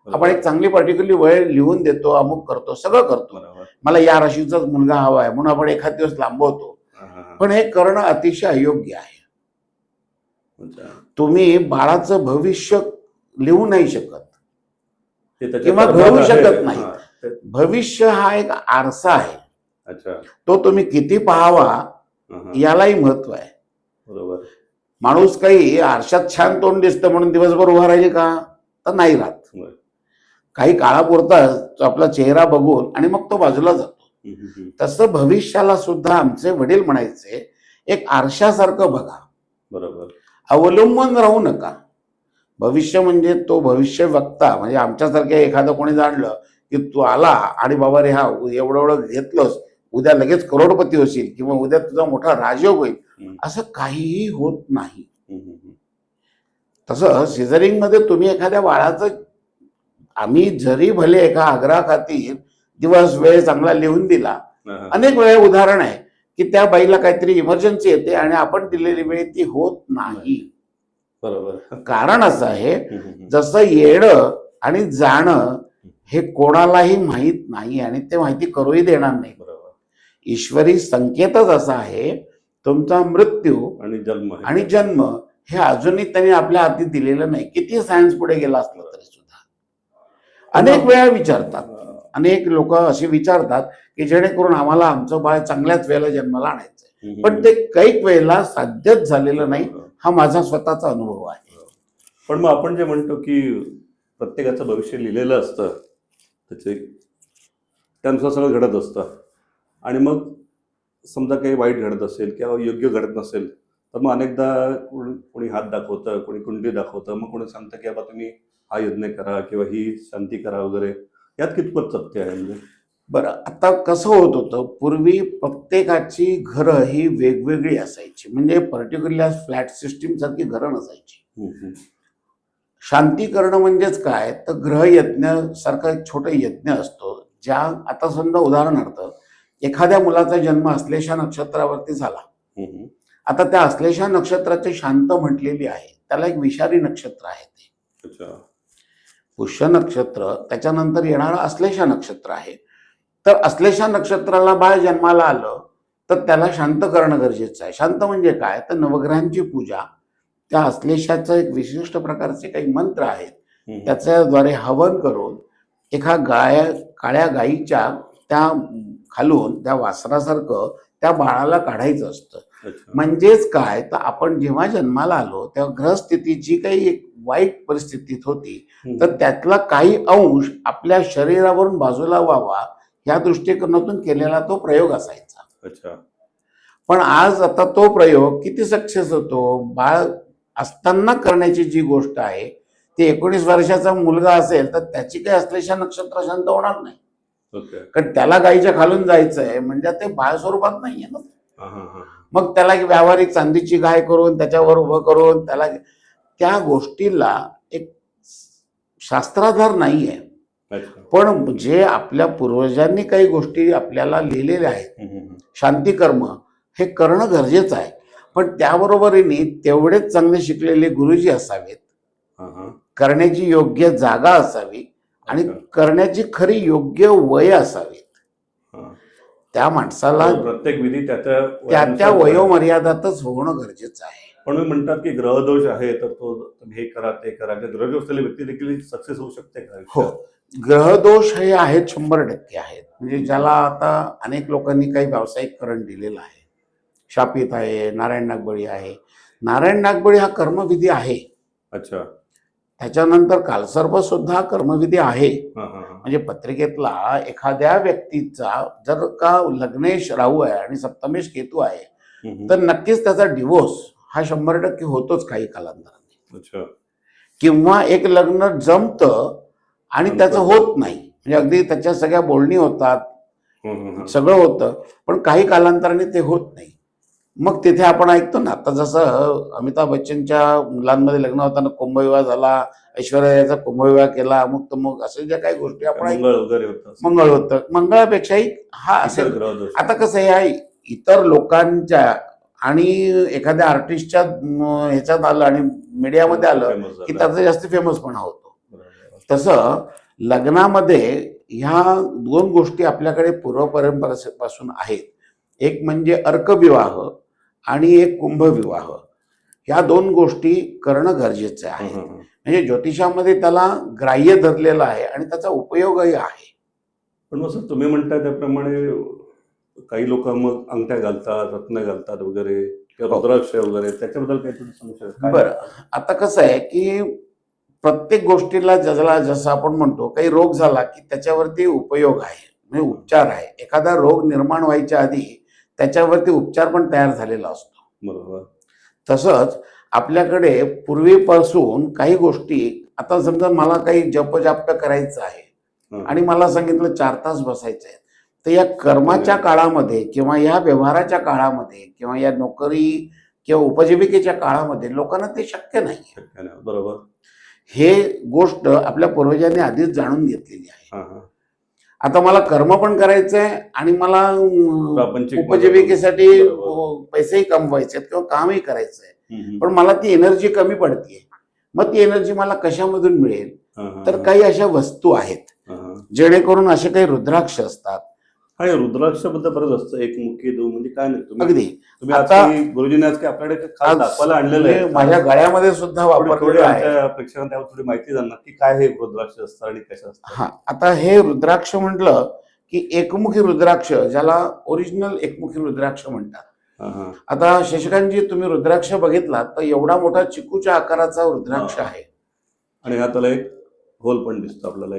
आपण एक चांगली पर्टिक्युलरली वेळ लिहून देतो, अमुक करतो, सगळं करतो. बरोबर. मला या राशीचाच मुलगा हवा आहे म्हणून आपण एखाद दिवस लांबवतो, हा, हा, हा. पण हे करणं अतिशय अयोग्य आहे. अच्छा. तुम्ही बाळाचं भविष्य लिहू नाही शकत ते त्याच्या किंवा कर्मात घडवू आहे. शकत नाही. हा, ते- भविष्य हा एक आरसा आहे, अच्छा. तो तुम्ही किती पाहावा हा, हा. यालाही महत्व आहे. बरोबर. माणूस काही आरशात छान तोंड दिसतं म्हणून दिवसभर उभा राहील का? तर नाही राहत. बरं. काही काळापुरता तो आपला चेहरा बघून आणि मग तो बाजूला जातो. हम्म, हम्म, हम्म. तसं भविष्याला सुद्धा आमचे वडील म्हणायचे, एक आरशासारखं बघा, बरोबर. अवलंबून राहू नका. भविष्य म्हणजे तो भविष्य वक्ता, म्हणजे आमच्यासारख्या एखादं कोणी जाणलं की तू आला आणि बाबा रे हा एवढं एवढं घेतलंस, उद्या लगेच करोडपती होशील किंवा उद्या तुझा मोठा राजयोग होईल, हम्म, असं काहीही होत नाही. हम्म, हम्म. तसं सिझरिंग मध्ये तुम्ही एखाद्या बाळाचं, आम्ही जरी भले एका आग्रहाखातीर दिवस वेळ चांगला लिहून दिला, हा, हा. अनेक वेळा उदाहरण आहे की त्या बाईला काहीतरी इमर्जन्सी येते आणि आपण दिलेली वेळ ती होत नाही. बरोबर. कारण असं आहे, हम्म, हम्म. जसं येणं आणि जाणं हे कोणालाही माहीत नाही आणि ते माहिती करूही देणार नाही. बरोबर. ईश्वरी संकेतच असा आहे, तुमचा मृत्यू आणि जन्म आहे. आणि जन्म हे अजूनही त्यांनी आपल्या हाती दिलेलं नाही. किती सायन्स पुढे गेला असलं तरी सुद्धा अनेक वेळा विचारतात, अनेक लोक असे विचारतात की जेणेकरून आम्हाला आमचं बाळ चांगल्याच वेळेला जन्माला आणायचंय, हम्म, पण ते कैक वेळेला साध्यच झालेलं नाही. हा माझा स्वतःचा अनुभव आहे. पण मग आपण जे म्हणतो की प्रत्येकाचं भविष्य लिहिलेलं असतं, त्याचे त्यानुसार सगळं घडत असतं, आणि मग समजा काही वाईट घडत असेल किंवा योग्य घडत नसेल तर मग अनेकदा कोणी हात दाखवतं, कोणी कुंडली दाखवतं, मग कोणी सांगतं की बाबा तुम्ही हा यज्ञ करा किंवा ही शांती करा वगैरे. यात कितपत सत्य आहे म्हणजे? बरं, आता कसं होत होतं, पूर्वी प्रत्येकाची घरं ही वेगवेगळी असायची, म्हणजे पर्टिक्युलर फ्लॅट सिस्टीम सारखी घरं नसायची. हम्म, हम्म. शांती करणं म्हणजेच काय, तर ग्रहयज्ञ सारखा एक छोटा यज्ञ असतो. ज्या, आता समजा उदाहरणार्थ एखाद्या मुलाचा जन्म अश्लेषा नक्षत्रावरती झाला, हम्म, आता त्या अश्लेषा नक्षत्राची शांत म्हटलेली आहे, त्याला एक विषारी नक्षत्र आहे ते. अच्छा. पुष्य नक्षत्र त्याच्यानंतर येणारं अश्लेषा नक्षत्र आहे. तर अश्लेषा नक्षत्राला बाळ जन्माला आलं तर त्याला शांत करणं गरजेचं आहे. शांत म्हणजे काय, तर नवग्रहांची पूजा, त्या अश्लेषाचं एक विशिष्ट प्रकारचे काही मंत्र आहेत, हम्म. त्याच्याद्वारे हवन करून एका काळ्या गाईच्या त्या खालून त्या वासरासारखं त्या बाळाला काढायचं असतं. अच्छा. म्हणजेच काय, तर आपण जेव्हा जन्माला आलो तेव्हा ग्रहस्थितीची काही एक वाईट परिस्थितीत होती, तर त्यातला काही अंश आपल्या शरीरावरून बाजूला व्हावा या दृष्टिकोनातून केलेला तो प्रयोग असायचा. अच्छा. पण आज आता तो प्रयोग किती सक्सेस होतो, बाळ असताना करण्याची जी गोष्ट आहे ती 19 वर्षाचा मुलगा असेल तर त्याची काही अश्लेषा नक्षत्र शांत होणार नाही, ओके. कारण त्याला गाईच्या खालून जायचंय म्हणजे ते बाळ स्वरूपात नाहीये ना. हा, हा, हा. मग त्याला एक व्यावहारिक चांदीची गाय करून त्याच्यावर उभं करून त्याला, त्या गोष्टीला एक शास्त्राधार नाहीये. अच्छा. पण जे आपल्या पूर्वजांनी काही गोष्टी आपल्याला लिहिलेल्या आहेत, हम्म, हम्म. शांती कर्म हे करणं गरजेचं आहे. पण त्याबरोबरीने तेवढेच चांगले शिकलेले गुरुजी असावेत, हा, हा. करण्याची योग्य जागा असावी आणि अच्छा. करण्याची खरी योग्य वय असावी. हा. त्या माणसाला प्रत्येक विधी त्या त्या त्या वयानुसार वयोमर्यादातच होणं गरजेचं आहे. पण म्हणतात की ग्रहदोष आहे तर तो तुम्ही हे करा ते करा, ग्रहदोष असलेली व्यक्ती देखील सक्सेस होऊ शकते का हो, आयुष्यात? ग्रहदोष हे आहेत, 100% आहेत. म्हणजे ज्याला आता अनेक लोकांनी काही व्यावसायिककरण दिलेलं आहे, शापित आहे, नारायण नागबळी आहे. नारायण नागबळी हा कर्मविधी आहे. अच्छा. त्याच्यानंतर कालसर्प सुद्धा कर्मविधी आहे. हा, हा, हा. म्हणजे पत्रिकेतला एखाद्या व्यक्तीचा जर का लग्नेश राहू आहे आणि सप्तमेश केतू आहे हम्म. तर नक्कीच त्याचा डिवोर्स हा 100% होतोच काही कालांतराने, अच्छा. किंवा एक लग्न जमतं आणि त्याचं होत नाही, म्हणजे अगदी त्याच्या सगळ्या बोलणी होतात, हम्म, हम्म, हम्म. सगळं होतं, पण काही कालांतराने ते होत नाही. मग तिथे आपण ऐकतो ना, आता जसं अमिताभ बच्चनच्या मुलांमध्ये लग्न होताना कुंभविवाह झाला, ऐश्वर्याचा कुंभविवाह केला, अमुक तमुक असे ज्या काही गोष्टी आपण ऐकतो. मंगळ वगैरे होतं. मंगळ होतं, मंगळापेक्षाही हा इतर असेल. ग्रह दोष. आता कसं आहे, इतर लोकांच्या आणि एखाद्या आर्टिस्टच्या ह्याच्यात आलं आणि मीडियामध्ये आलं Famous की झालं. त्याचा जास्त फेमसपणा होतो. बरोबर. तसं लग्नामध्ये ह्या दोन गोष्टी आपल्याकडे पूर्वपरंपरेपासून आहेत. एक म्हणजे अर्कविवाह आणि एक कुंभविवाह. ह्या दोन गोष्टी करणं गरजेचं आहे. हं, हं, हं. म्हणजे ज्योतिषामध्ये त्याला ग्राह्य धरलेला आहे आणि त्याचा उपयोगही आहे. पण मग सर तुम्ही म्हणताय त्याप्रमाणे काही लोक मग अंगठ्या घालतात, रत्न घालतात वगैरे किंवा हो. रुद्राक्ष वगैरे, त्याच्याबद्दल काही तुम्ही सांगू शकता? काय? बरं, आता कसं आहे की प्रत्येक गोष्टीला ज्याला जसं आपण म्हणतो काही रोग झाला की त्याच्यावरती उपयोग आहे, म्हणजे उपचार आहे. एखादा रोग निर्माण व्हायच्या आधी त्याच्यावरती उपचार पण तयार झालेला असतो. बरोबर. तसंच आपल्याकडे पूर्वीपासून काही गोष्टी, आता समजा मला काही जपजाप करायचं आहे हं. आणि मला सांगितलं 4 तास बसायचं आहे, तर या कर्माच्या काळामध्ये किंवा या व्यवहाराच्या काळामध्ये किंवा या नोकरी किंवा उपजीविकेच्या काळामध्ये लोकांना ते शक्य नाही. शक्य नाही. बरोबर. हे गोष्ट आपल्या पूर्वजांनी आधीच जाणून घेतलेली आहे. हां, हां. आता मला कर्म पण करायचं आहे आणि मला प्रापंचिक उपजीविकेसाठी बरोबर. पैसेही कमवायचे आहेत किंवा कामही करायचं आहे, हं, हं. पण मला ती एनर्जी कमी पडते. मग ती एनर्जी मला कशामधून मिळेल? हां, हां, तर हां. काही अशा वस्तू आहेत हां, हां. जेणेकरून असे काही रुद्राक्ष असतात. हा, हे रुद्राक्षबद्दल बरंच असतं. एक मुखी, दोन, म्हणजे काय नाही तुम्ही अगदी तुम्ही आज आता- काही गुरुजींनी आज काही आपल्याकडे खास आज दाखवायला आणलेलं म्हणजे आहे. माझ्या गळ्यामध्ये सुद्धा थोडी वापरलेलं आहे. आमच्या प्रेक्षकांना त्यावर थोडी माहिती द्या ना, की काय हे रुद्राक्ष असतं आणि कशा असतात? हा, आता हे रुद्राक्ष म्हटलं की एकमुखी रुद्राक्ष, ज्याला ओरिजिनल एकमुखी रुद्राक्ष म्हणतात. हां, हां. आता शशिकांतजी, तुम्ही रुद्राक्ष बघितला तर एवढा मोठा चिकूच्या आकाराचा रुद्राक्ष हा. आहे. आणि हा त्याला एक होल पण दिसतो आपल्याला,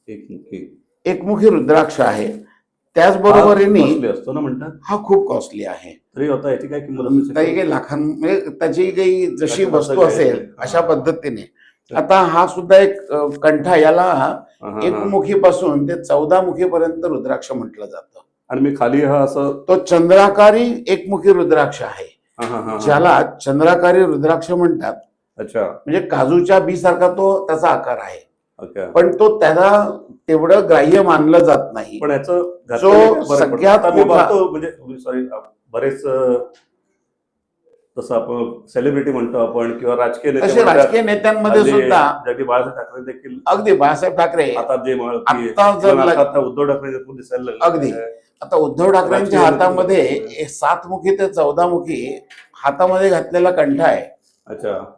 एक मुखी. एकमुखी रुद्राक्ष आहे. त्याचबरोबरीने costly असतो ना म्हणतात. हा खूप कॉस्टली आहे. तरी आता याची काय किंमत असू काही शकते? काही लाखां, म्हणजे त्याची काही जशी अच्छा, वस्तू तसं असेल काही. अशा हा. पद्धतीने. आता हा सुद्धा एक कंठा, याला हां, हां, हां. एकमुखीपासून ते 14 मुखीपर्यंत रुद्राक्ष म्हटलं जातं. आणि मी खाली हा असं. तो चंद्राकारी एकमुखी रुद्राक्ष आहे, हां, हां, हां. ज्याला चंद्राकारी रुद्राक्ष म्हणतात. अच्छा. म्हणजे काजूच्या बी सारखा तो त्याचा आकार आहे, ओके. पण तो त्याला तेवढं ग्राह्य मानलं जात नाही. पण याचं जो घातलेलं काय फरक पडतो? सगळ्यात आता मी मोठा- पाहतो, म्हणजे सॉरी, बरेच तसं आपण सेलिब्रिटी म्हणतो आपण किंवा राजकीय नेते तसे म्हणतात. राजकीय नेत्यांमध्ये हल्ली सुद्धा जगदी बाळासाहेब ठाकरे देखील अगदी बाळासाहेब ठाकरे, आता जे माळती आहे, आता जर किंवा लग- आता उद्धव ठाकरे दिसायला लागले. अगदी. आता उद्धव ठाकरेंच्या राजकीय हातामध्ये नेते- 7 मुखी ते 14 मुखी हातामध्ये घातलेला कंठ आहे. अच्छा.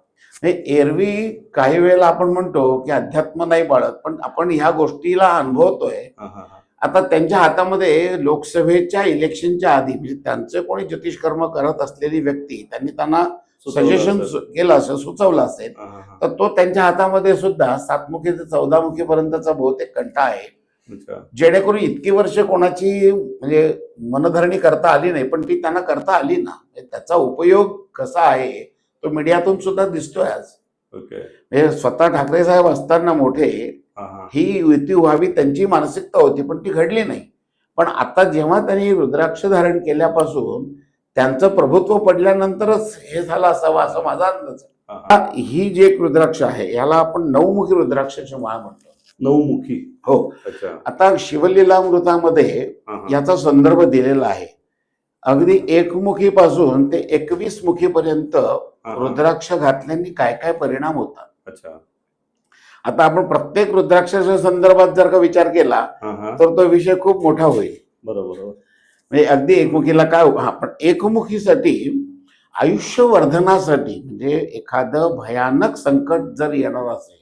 एरवी काही वेळेला आपण म्हणतो की अध्यात्म नाही बाळत, पण आपण ह्या गोष्टीला अनुभवतोय. हां, हां, हां. आता त्यांच्या हातामध्ये लोकसभेच्या इलेक्शनच्या आधी, म्हणजे त्यांचं कोणी ज्योतिषकर्म करत असलेली व्यक्ती, त्यांना सुचवलं सजेशन असेल. केलं असेल, सुचवलं असेल, हां, हां, हां. तर तो त्यांच्या हातामध्ये सुद्धा 7 मुखी ते 14 मुखी पर्यंतचा बहुतेक कंठ आहे. अच्छा. जेणेकरून इतकी वर्ष कोणाची म्हणजे मनधरणी करता आली नाही, पण ती त्यांना करता आली ना. त्याचा उपयोग कसा आहे तो मीडियातून सुद्धा दिसतोय आज. ओके. म्हणजे स्वतः ठाकरे साहेब असताना मोठे, हां, हां. ही युती व्हावी त्यांची मानसिकता होती, पण ती घडली नाही. पण आता जेव्हा त्यांनी रुद्राक्ष धारण केल्यापासून त्यांचं प्रभुत्व पडल्यानंतरच हे झालं असावं, असं माझा अंदाज आहे. हां, हां. ही जी एक रुद्राक्ष आहे, याला आपण 9 मुखी रुद्राक्षाची माळ म्हणतो. 9 मुखी. हो. अच्छा. आता शिवलीलामृतामध्ये हां, हां. याचा संदर्भ दिलेला आहे. अगदी 1 मुखीपासून ते 21 मुखीपर्यंत हां, हां. रुद्राक्ष घातल्याने काय काय परिणाम होतात. अच्छा. आता आपण प्रत्येक रुद्राक्षाच्या संदर्भात जर का विचार केला हां, हां. तर तो विषय खूप मोठा होईल. बरोबर. म्हणजे अगदी एकमुखीला काय, हा, पण एकमुखीसाठी आयुष्यवर्धनासाठी, म्हणजे एखादं भयानक संकट जर येणार असेल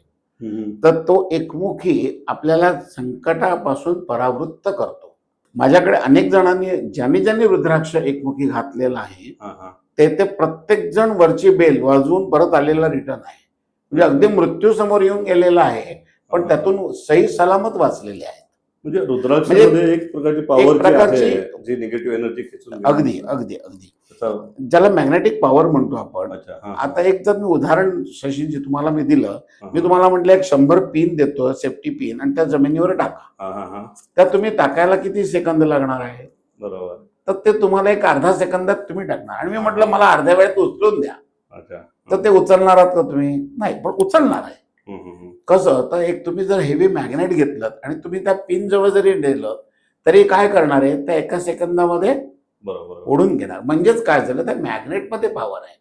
हम्म. तर तो एकमुखी आपल्याला संकटापासून परावृत्त करतो. माझ्याकडे अनेक जणांनी, ज्यांनी रुद्राक्ष एकमुखी घातलेला आहे, हां, हां. ते प्रत्येक जण वरची बेल वाजवून परत आलेला रिटर्न आहे. म्हणजे अगदी मृत्यू समोर येऊन गेलेला आहे, पण त्यातून सही सलामत वाचलेले आहेत. म्हणजे रुद्राक्षामध्ये एक प्रकारची पॉवर प्रकारची- आहे जी निगेटिव्ह एनर्जी खेचून घेते. अगदी अगदी अगदी त्याचा- ज्याला मॅग्नेटिक पॉवर म्हणतो आपण. अच्छा. हां, हां. आता एक जर मी उदाहरण शशींची तुम्हाला मी दिलं, हां, मी तुम्हाला म्हटलं एक 100 पिन देतो, सेफ्टी पिन, आणि त्या जमिनीवर टाका. हां, हां, हां. त्या तुम्ही टाकायला किती सेकंद लागणार आहे? बरोबर. तर ते तुम्हाला एक अर्धा सेकंदात तुम्ही टाकणार. आणि मी म्हटलं मला अर्ध्या वेळेत उचलून द्या. अच्छा. तर ते उचलणार आहात का तुम्ही? नाही, पण उचलणार आहे. हम्म, हम्म, हम्म. कसं, तर एक तुम्ही जर हेवी मॅग्नेट घेतलं आणि तुम्ही त्या पिन जवळ जरी नेलं तरी काय करणार आहे, त्या एका सेकंदामध्ये बरोबर. ओढून घेणार. म्हणजेच काय झालं, त्या मॅग्नेटमध्ये पॉवर आहे.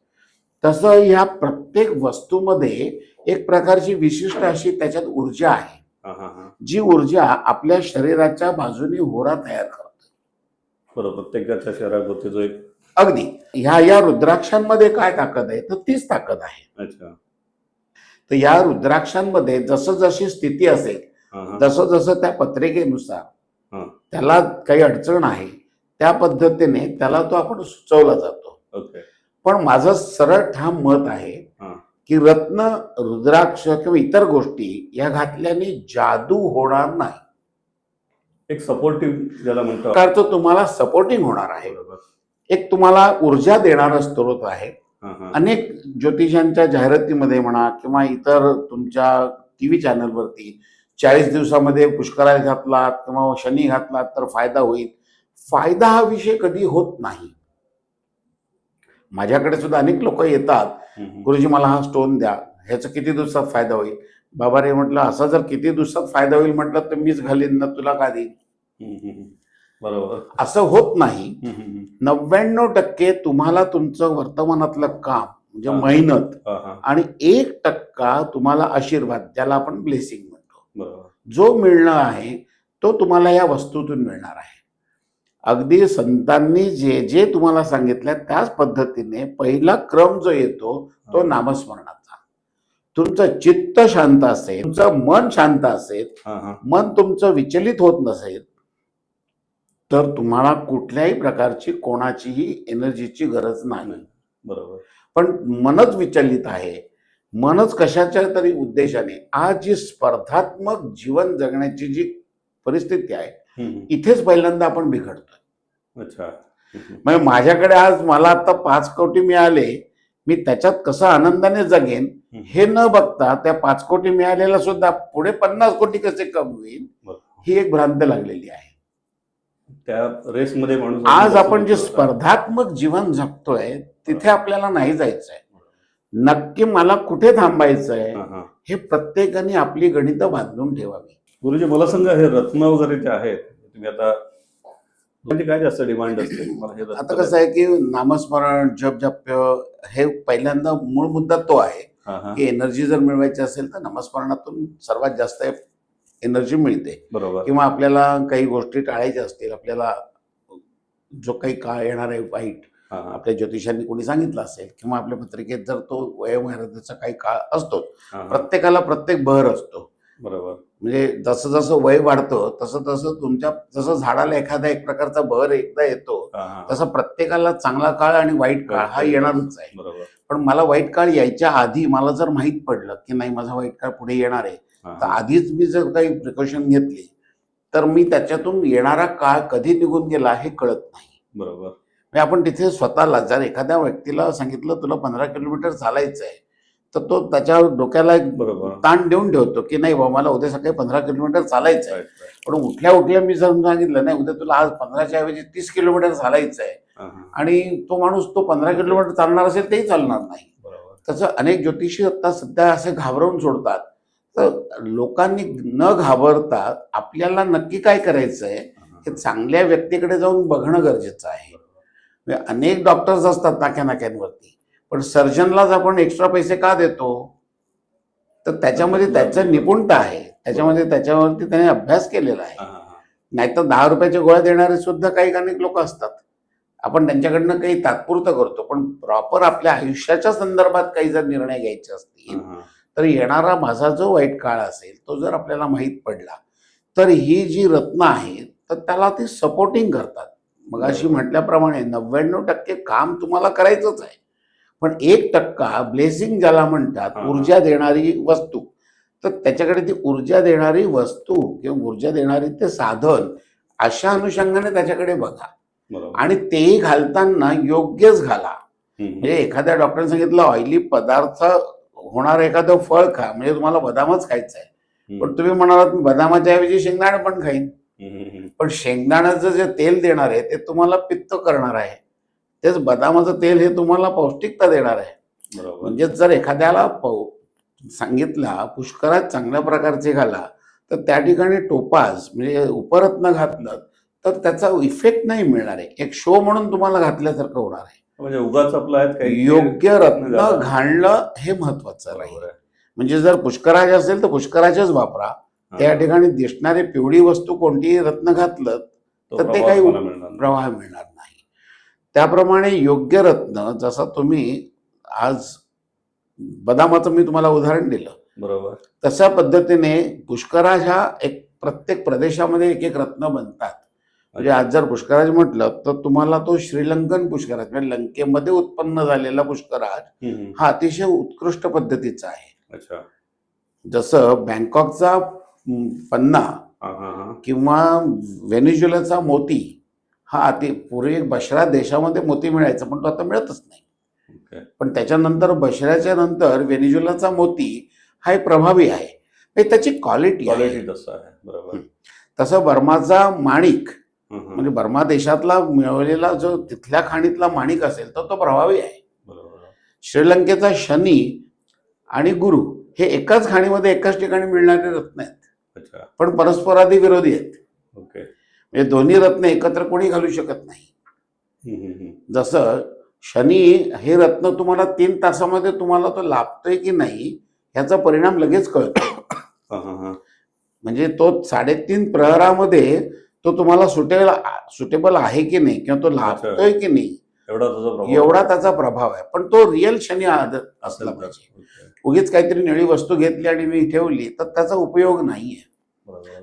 तसं या प्रत्येक वस्तूमध्ये एक प्रकारची विशिष्ट अशी त्याच्यात ऊर्जा आहे, हा, हा, हा. जी ऊर्जा आपल्या शरीराच्या बाजूने होरा तयार करते. बरोबर, प्रत्येकाच्या शरीरावरती जो एक. अगदी या रुद्राक्षांमध्ये काय ताकद आहे, तर तीच ताकद आहे. अच्छा. तर या रुद्राक्षांमध्ये जसं जशी स्थिती असेल, हा, हा. जसं जसं त्या पत्रिकेनुसार हा. त्याला काही अडचण आहे, त्या पद्धतीने त्याला तो आपण सुचवला जातो. ओके. पण माझं सरळ ठाम मत आहे हा. की रत्न, रुद्राक्ष किंवा इतर गोष्टी या घातल्याने जादू होणार नाही. एक सपोर्टिव्ह ज्याला म्हणतो. प्रकारचं तुम्हाला सपोर्टिंग होणार आहे. बरोबर. एक तुम्हाला ऊर्जा देणारा स्रोत आहे. हा, हा. अनेक ज्योतिषांच्या जाहिरातीमध्ये म्हणा किंवा इतर तुमच्या टीव्ही चॅनलवरती 40 दिवसामध्ये पुष्कराय घातलात किंवा शनी घातलात तर फायदा होईल. फायदा हा विषय कधी होत नाही. माझ्याकडे सुद्धा अनेक लोक येतात, हम्म, हम्म. गुरुजी मला हा स्टोन द्या, ह्याचा किती दिवसात फायदा होईल. बाबा रे म्हटलं, असं जर किती दिवसात फायदा होईल म्हटलं तर मीच घालीन ना, तुला का देईन. हम्म, हम्म, हम्म. बरोबर. असं होत नाही. हम्म, हम्म, हम्म. 99% तुम्हाला तुमचं वर्तमानातलं काम म्हणजे हा. मेहनत हा, हा. आणि 1% तुम्हाला आशीर्वाद, ज्याला आपण ब्लेसिंग म्हणतो, बरोबर. जो मिळणं आहे तो तुम्हाला या वस्तूतून मिळणार आहे. अगदी संतांनी जे जे तुम्हाला सांगितलं त्याच पद्धतीने पहिला क्रम जो येतो तो नामस्मरणाचा. तुमचं चित्त शांत असेल, तुमचं मन शांत असेल, हा, हा. मन तुमचं विचलित होत नसेल तर तुम्हाला कुठल्याही प्रकारची कोणाचीही एनर्जीची गरज नाही. बरोबर. पण मनच विचलित आहे, मनच कशाच्या तरी उद्देशाने, आज जी स्पर्धात्मक जीवन जगण्याची जी परिस्थिती आहे हम्म, हम्म. इथेच पहिल्यांदा आपण बिघडतोय. अच्छा. हम्म, हम्म. म्हणजे माझ्याकडे आज मला आता 5 कोटी मिळाले, मी त्याच्यात कसं आनंदाने जगेन हे न बघता त्या 5 कोटी मिळालेला सुद्धा पुढे 50 कोटी कसे कमवीन, बरोबर. ही एक भ्रांत लागलेली आहे. त्या रेसमध्ये माणूस आज आपण जे स्पर्धात्मक जीवन जगतोय तिथे आपल्याला नाही जायचंय. नक्की मला कुठे थांबायचंय हा, हा. हे प्रत्येकाने आपली गणितं बांधून ठेवावी. गुरुजी मला सांगा, हे रत्न वगैरे जे आहेत तुम्ही आता म्हणजे काय जास्त डिमांड असते मला हे रत्न? आता कसं आहे की नामस्मरण, जप जप्य हे पहिल्यांदा मूळ मुद्दा तो आहे हा, हा. की एनर्जी जर मिळवायची असेल तर नामस्मरणातून सर्वात जास्त एनर्जी मिळते. बरोबर. किंवा आपल्याला काही गोष्टी टाळायच्या असतील, आपल्याला जो काही काळ येणार आहे वाईट, हा, हा. आपल्या ज्योतिषांनी कोणी सांगितलं असेल किंवा आपल्या पत्रिकेत जर तो वयोमर्यादेचा काही काळ असतो, हा, हा. प्रत्येकाला प्रत्येक बहर असतो. बरोबर. म्हणजे जसं जसं वय वाढतं तसं तसं तुमच्या, जसं झाडाला एखादा एक प्रकारचा बहर एकदा येतो हा, हा. तसं प्रत्येकाला चांगला काळ आणि वाईट काळ हा येणारच आहे. बरोबर. पण मला वाईट काळ यायच्या आधी मला जर माहीत पडलं की नाही माझा वाईट काळ पुढे येणार आहे, हा, तर हा. आधीच मी जर काही प्रिकॉशन घेतली तर मी त्याच्यातून येणारा काळ कधी निघून गेला हे कळत नाही. बरोबर. म्हणजे आपण तिथे स्वतःला, जर एखाद्या व्यक्तीला सांगितलं तुला 15 किलोमीटर चालायचं आहे, तर तो त्याच्या डोक्याला एक बरोबर. ताण देऊन ठेवतो की नाही बाबा मला उद्या सकाळी 15 किलोमीटर चालायचं आहे. Right, right. पण उठल्या उठल्या मी जर सांगितलं नाही उद्या तुला आज 15च्या ऐवजी 30 किलोमीटर चालायचं आहे, हा, हा. आणि तो माणूस तो 15 किलोमीटर चालणार असेल तेही चालणार नाही. बरोबर. तसं अनेक ज्योतिषी आता सध्या असे घाबरवून सोडतात. तर लोकांनी न घाबरता आपल्याला नक्की काय करायचंय हा, हा. हे चांगल्या व्यक्तीकडे जाऊन बघणं गरजेचं आहे. म्हणजे अनेक डॉक्टर्स असतात नाक्या नाक्यांवरती, पण सर्जनलाच आपण एक्स्ट्रा पैसे का देतो? तर त्याच्यामध्ये त्याचं निपुणता आहे, त्याच्यामध्ये त्याच्यावरती त्याने अभ्यास केलेला आहे. हा, हा, हा. नाहीतर 10 रुपयाच्या गोळ्या देणारे सुद्धा काही अनेक लोक असतात. आपण त्यांच्याकडनं काही तात्पुरतं करतो, पण प्रॉपर आपल्या आयुष्याच्या संदर्भात काही जर निर्णय घ्यायचे असतील हा, हा. तर येणारा माझा जो वाईट काळ असेल तो जर आपल्याला माहीत पडला तर ही जी रत्न आहेत तर त्याला ती सपोर्टिंग करतात. मग अशी म्हटल्याप्रमाणे 99% काम तुम्हाला करायचंच आहे, पण 1% ब्लेसिंग ज्याला म्हणतात, हा, हा. ऊर्जा देणारी वस्तू, तर त्याच्याकडे ती ऊर्जा देणारी वस्तू किंवा ऊर्जा देणारी ते साधन अशा अनुषंगाने त्याच्याकडे बघा. बरोबर. आणि तेही घालताना योग्यच घाला. हम्म. म्हणजे एखाद्या डॉक्टरने सांगितलं ऑइली पदार्थ होणार एखादं फळ खा, म्हणजे तुम्हाला बदामच खायचं आहे, हम्म. पण तुम्ही म्हणालात मी बदामाच्या ऐवजी शेंगदाणे पण खाईन, हम्म, हम्म, हम्म. पण शेंगदाण्याचं जे तेल देणार आहे ते तुम्हाला पित्त करणार आहे. तेच बदामाचं तेल हे तुम्हाला पौष्टिकता देणार आहे. बरोबर. म्हणजे जर एखाद्याला सांगितला पुष्कराज चांगल्या प्रकारचे घाला, तर त्या ठिकाणी टोपाज म्हणजे उपरत्न घातलं तर त्याचा इफेक्ट नाही मिळणार आहे. एक शो म्हणून तुम्हाला घातल्यासारखं होणार आहे. म्हणजे उगाच आपलं आहेत काही योग्य रत्न घालणं हे महत्वाचं राहील. बरोबर आहे. म्हणजे जर पुष्कराज असेल तर पुष्कराजच वापरा. त्या ठिकाणी दिसणारी पिवळी वस्तू कोणतीही रत्न घातलं तो तर ते प्रभाव काही तुम्हाला मिळणार नाही. प्रवाह मिळणार नाही. त्याप्रमाणे योग्य रत्न जसं तुम्ही आज बदामाचं मी तुम्हाला उदाहरण दिलं, बरोबर. तशा पद्धतीने पुष्कराज हा एक प्रत्येक प्रदेशामध्ये एक एक रत्न बनतात. म्हणजे आज जर पुष्कराज म्हटलं तर तुम्हाला तो श्रीलंकन पुष्कराज म्हणजे लंकेमध्ये उत्पन्न झालेला पुष्कराज हम्म. हा अतिशय उत्कृष्ट पद्धतीचा आहे. अच्छा. जसं बँकॉकचा पन्ना हा हा हा. किंवा व्हेनेझुएलाचा मोती हा पूर्वी बशरा देशामध्ये मोती मिळायचा, पण तो आता मिळतच नाही. ओके. पण त्याच्यानंतर बशऱ्याच्या नंतर व्हेनेझुएलाचा मोती हा एक प्रभावी आहे. म्हणजे त्याची क्वालिटी क्वालिटी तसं आहे. बरोबर. तसं बर्माचा माणिक हम्म. म्हणजे बर्मा देशातला मिळवलेला जो तिथल्या खाणीतला माणिक असेल तर तो प्रभावी आहे. बरोबर. श्रीलंकेचा शनी आणि गुरु हे एकाच खाणीमध्ये एकाच ठिकाणी मिळणारे रत्न आहेत, अच्छा. पण परस्पराधी विरोधी आहेत. ओके. म्हणजे दोन्ही रत्न एकत्र कोणी घालू शकत नाही. हम्म. जसं शनी हे रत्न तुम्हाला 3 तासामध्ये तुम्हाला तो लाभतोय की नाही ह्याचा परिणाम लगेच कळतो. हा हा हा. म्हणजे तो 3.5 प्रहरामध्ये तो तुम्हाला सुटेबल आहे की नाही किंवा तो लाभतोय की नाही एवढा त्याचा प्रभाव आहे. पण तो रिअल शनी असला पाहिजे. उगीच काहीतरी निळी वस्तू घेतली आणि मी ठेवली तर त्याचा उपयोग नाहीये.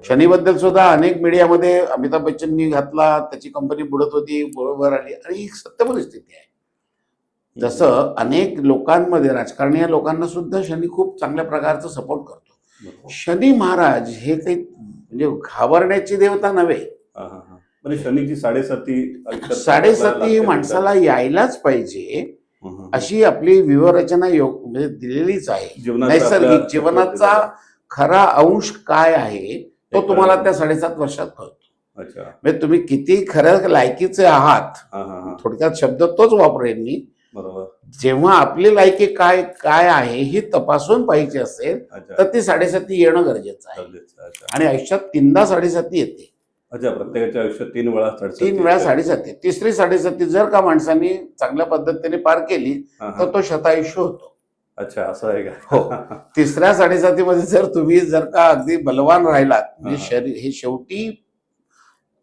शनीबद्दल सुद्धा अनेक मीडियामध्ये अमिताभ बच्चननी घातला, त्याची कंपनी बुडत होती, बरोबर आली, आणि ही सत्य परिस्थिती आहे. जसं अनेक लोकांमध्ये राजकारणी लोकांना सुद्धा शनी खूप चांगल्या प्रकारचा सपोर्ट करतो. शनी महाराज हे काही म्हणजे घाबरण्याची देवता नव्हे. म्हणजे शनीची साडेसाती साडेसाती माणसाला यायलाच पाहिजे अशी आपली व्यूहरचना म्हणजे दिलेलीच आहे. नैसर्गिक जीवनाचा खरा अंश काय आहे तो तुम्हाला त्या 7.5 वर्षात कळतो. म्हणजे तुम्ही किती खऱ्या लायकीचे आहात, थोडक्यात शब्द तोच वापरेन मी. बरोबर. जेव्हा आपली लायकी काय काय आहे ही तपासून पाहिजे असेल तर ती 7.5 येणं गरजेचं आहे. आणि आयुष्यात 3दा 7.5 येते. अच्छा. प्रत्येकाच्या आयुष्यात 3 वेळा 7.5. तिसरी 7.5 जर का माणसाने चांगल्या पद्धतीने पार केली तर तो शतायुष्य होतो. अच्छा, असं आहे का? हो. तिसऱ्या 7.5 मध्ये जर तुम्ही जर का अगदी बलवान राहिलात म्हणजे शरीर हे शेवटी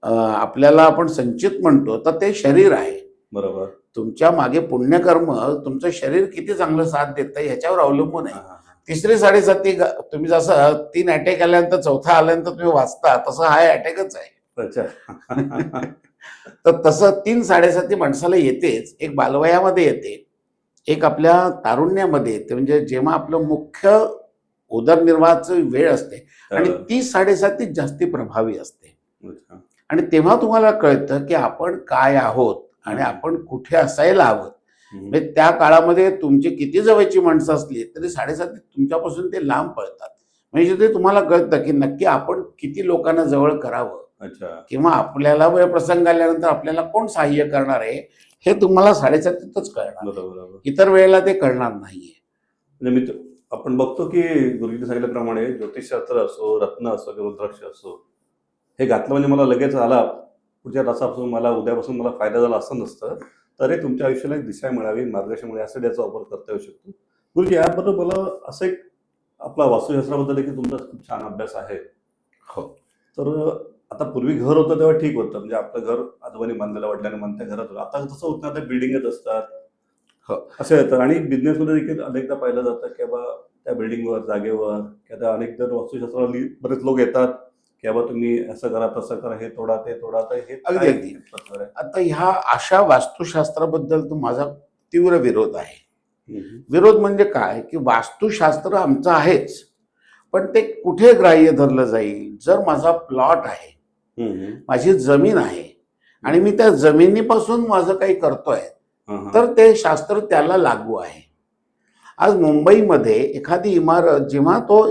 आपल्याला आपण संचित म्हणतो तर ते शरीर आहे. बरोबर. तुमच्या मागे पुण्यकर्म तुमचं शरीर किती चांगलं साथ देतं ह्याच्यावर अवलंबून आहे. तिसरी 7.5 तुम्ही जसं 3 अटॅक आल्यानंतर चौथा आल्यानंतर तुम्ही वाचता तसं हा अटॅकच आहे. अच्छा. तर तसं 3 7.5 माणसाला येतेच. एक बालवयामध्ये येते, एक आपल्या तारुण्यामध्ये येते, म्हणजे जेव्हा आपलं मुख्य उदरनिर्वाहाची वेळ असते, आणि ती 7.5 जास्ती प्रभावी असते. आणि तेव्हा तुम्हाला कळतं की आपण काय आहोत आणि आपण कुठे असायला हवं. म्हणजे त्या काळामध्ये तुमची किती जवळची माणसं असली तरी 7.5 तुमच्यापासून ते लांब पळतात. म्हणजे ते तुम्हाला कळतं की नक्की आपण किती लोकांना जवळ करावं. अच्छा. किंवा आपल्याला वेळ प्रसंग आल्यानंतर आपल्याला कोण सहाय्य करणार आहे हे तुम्हाला 7.5 कळणार. इतर वेळेला ते कळणार नाहीये. म्हणजे आपण बघतो की गुरुजींनी सांगितल्याप्रमाणे ज्योतिषशास्त्र असो, रत्न असो किंवा रुद्राक्ष असो, हे घातलं म्हणजे मला लगेच आला पुढच्या तासापासून मला उद्यापासून मला फायदा झाला असं नसतं. तर हे तुमच्या आयुष्याला एक दिशा मिळावी, मार्गदर्शन मिळावे यासाठी याचा वापर करता येऊ शकतो. गुरुजी, याबद्दल मला असं एक आपला वास्तुशास्त्राबद्दल देखील तुमचा खूप छान अभ्यास आहे. हो. तर आता पूर्वी घर होतं तेव्हा ठीक होतं, म्हणजे आपलं घर आजोबांनी बांधलेलं, वडिलांनी बांधल्या घरात होतं. आता तसं होत नाही, आता बिल्डिंगच असतात. हो. असे येतात. आणि बिझनेसमध्ये देखील अनेकदा पाहिलं जातं की बाबा त्या बिल्डिंगवर, जागेवर किंवा अनेक जर वास्तुशास्त्राला बरेच लोक येतात की बाबा तुम्ही असं करा, तसं करा, हे तोडा, ते तोडा. तर हे अगदी आता ह्या अशा वास्तुशास्त्राबद्दल तर माझा तीव्र विरोध आहे. विरोध म्हणजे काय की वास्तुशास्त्र आमचं आहेच, पण ते कुठे ग्राह्य धरलं जाईल. जर माझा प्लॉट आहे, माझी जमीन आहे आणि मी त्या जमिनीपासून माझं काही करतोय तर ते शास्त्र त्याला लागू आहे. आज मुंबईमध्ये एखादी इमारत जेव्हा तो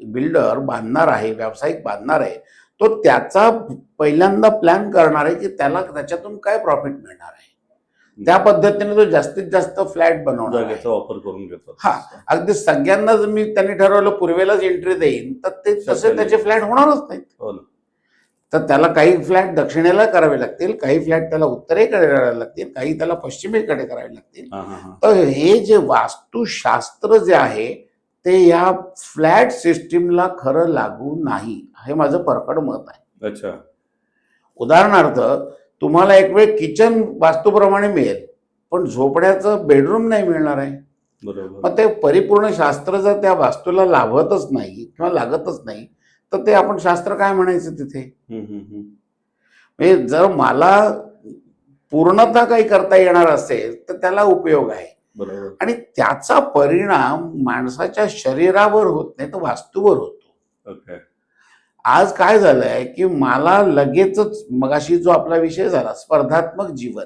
बिल्डर बांधणार आहे, व्यावसायिक बांधणार आहे, तो त्याचा पहिल्यांदा प्लॅन करणार आहे की त्याला त्याच्यातून काय प्रॉफिट मिळणार आहे, त्या पद्धतीने तो जास्तीत जास्त फ्लॅट बनवणार आहे. जागेचा वापर करून घेतो. हा, अगदी सगळ्यांना जर मी त्यांनी ठरवलं पूर्वेलाच एंट्री देईन तर ते तसे त्याचे फ्लॅट होणारच नाहीत. हो ना. तर त्याला काही फ्लॅट दक्षिणेला करावे लागतील, काही फ्लॅट त्याला उत्तरेकडे करावे लागतील, काही त्याला पश्चिमेकडे करावे लागतील. हा, हा, हा. तर हे जे वास्तुशास्त्र जे आहे ते या फ्लॅट सिस्टीमला खरं लागू नाही, हे माझं परखड मत आहे. अच्छा. उदाहरणार्थ तुम्हाला एक वेळ किचन वास्तूप्रमाणे मिळेल पण झोपण्याचं बेडरूम नाही मिळणार आहे. बरोबर. मग ते परिपूर्ण शास्त्र जर त्या वास्तूला लाभतच नाही किंवा लागतच नाही तर ते आपण शास्त्र काय म्हणायचं तिथे. म्हणजे जर मला पूर्णता काही करता येणार असेल तर त्याला उपयोग आहे. बरोबर. आणि त्याचा परिणाम माणसाच्या शरीरावर होत नाही तर वास्तूवर होतो. ओके. आज काय झालंय की मला लगेचच मगाशी जो आपला विषय झाला स्पर्धात्मक जीवन,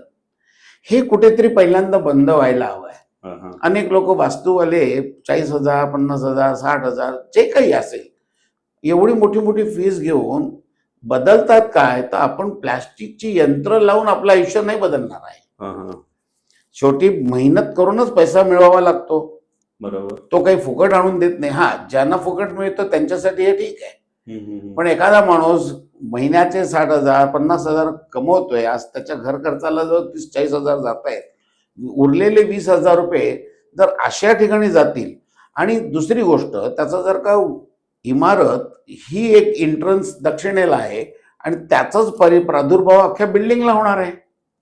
हे कुठेतरी पहिल्यांदा बंद व्हायला हवं आहे. हा, हा. अनेक लोक वास्तूवाले 40,000 50,000 60,000 जे काही असेल एवढी मोठी मोठी फीस घेऊन बदलतात. काय तर आपण प्लॅस्टिकची यंत्र लावून आपलं आयुष्य नाही बदलणार आहे. हा, हा. शेवटी मेहनत करूनच पैसा मिळवावा लागतो. बरोबर. तो काही फुकट आणून देत नाही. हा, ज्यांना फुकट मिळतो त्यांच्यासाठी हे ठीक आहे. हम्म. पण एखादा माणूस महिन्याचे 60,000 50,000 कमवतोय, आज त्याच्या घर खर्चाला जर 30-40,000 जात आहेत, उरलेले 20,000 रुपये जर अशा ठिकाणी जातील. आणि दुसरी गोष्ट त्याचा जर का इमारत ही एक एंट्रन्स दक्षिणेला आहे आणि त्याचाच प्रादुर्भाव अख्ख्या बिल्डिंगला होणार आहे.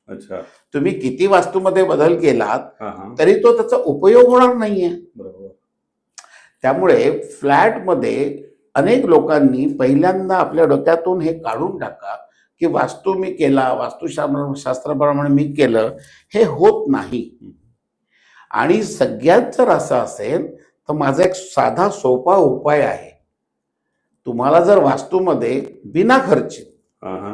अच्छा. तुम्ही किती वास्तूमध्ये बदल केलात हा, हा. तरी तो त्याचा उपयोग होणार नाहीये. बरोबर. त्यामुळे फ्लॅटमध्ये अनेक लोकांनी पहिल्यांदा आपल्या डोक्यातून हे काढून टाका की वास्तू मी केला, वास्तुशास्त्राप्रमाणे मी केलं, हे होत नाही. आणि सगळ्यात जर असं असेल तर माझा एक साधा सोपा उपाय आहे. तुम्हाला जर वास्तूमध्ये बिना खर्चित हा, हा.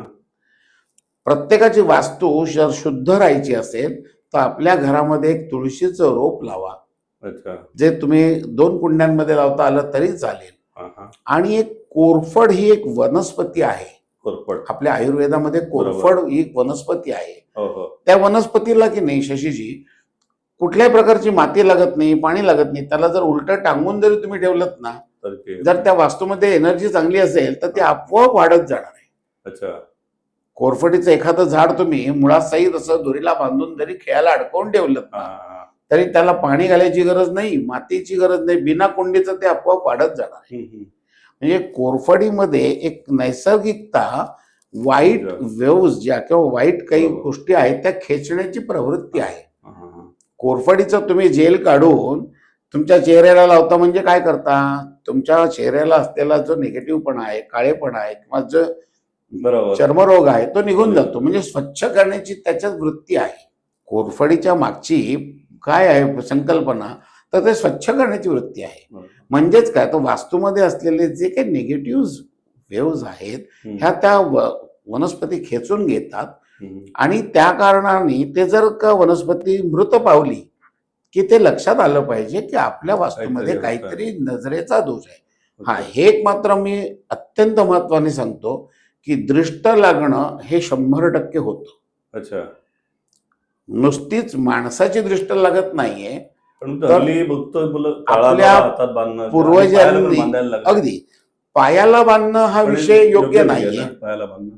प्रत्येकाची वास्तू जर शुद्ध राहायची असेल तर आपल्या घरामध्ये एक तुळशीचं रोप लावा. अच्छा. जे तुम्ही 2 कुंड्यांमध्ये लावता आलं तरी चालेल. हा, हा. आणि एक कोरफड ही एक वनस्पती आहे. कोरफड. आपल्या आयुर्वेदामध्ये कोरफड ही एक वनस्पती आहे. हो, हो. त्या वनस्पतीला की नाही शशीजी कुठल्याही प्रकारची माती लागत नाही, पाणी लागत नाही. त्याला जर उलट टांगून जरी तुम्ही ठेवलं ना, तर ते. जर त्या वास्तूमध्ये एनर्जी चांगली असेल तर ते आपोआप वाढत जाणार आहे. अच्छा. कोरफडीचं एखादं झाड तुम्ही मुळासहित असं दोरीला बांधून जरी खेळायला अडकवून ठेवलं हा, ना हा. तरी त्याला पाणी घालायची गरज नाही, मातीची गरज नाही, बिना कुंडीचं ते आपोआप वाढत जाणार आहे. म्हणजे कोरफडीमध्ये एक नैसर्गिकता, वाईट वेव्ज ज्या किंवा वाईट काही बरोबर. गोष्टी आहेत त्या खेचण्याची प्रवृत्ती आहे. हा, हा. कोरफडीचं तुम्ही जेल काढून तुमच्या चेहऱ्याला लावता म्हणजे काय करता, तुमच्या चेहऱ्याला असलेला जो निगेटिव्हपणा आहे, काळेपणा आहे किंवा जो बरोबर. चर्मरोग आहे तो निघून जातो. म्हणजे स्वच्छ करण्याची त्याच्यात वृत्ती आहे. कोरफडीच्या मागची काय आहे संकल्पना, तर ते स्वच्छ करण्याची वृत्ती आहे. बरोबर. म्हणजेच काय, तर वास्तूमध्ये असलेले जे काही निगेटिव्ह वेव्ज आहेत ह्या त्या वनस्पती खेचून घेतात. आणि त्या कारणाने ते जर का वनस्पती मृत पावली की ते लक्षात आलं पाहिजे की आपल्या वास्तूमध्ये काहीतरी नजरेचा दोष आहे. हा, हे एक मात्र मी अत्यंत महत्वाने सांगतो की दृष्ट लागणं हे 100% होतं. अच्छा. नुसतीच माणसाची दृष्ट लागत नाहीये. पण तर हल्ली बघतोय मुलं आपल्या हातात बांधणं, पूर्वजांनी बांधायला लागले. अगदी पायाला बांधणं हा पण विषय योग्य नाहीये. ना, पायाला बांधणं.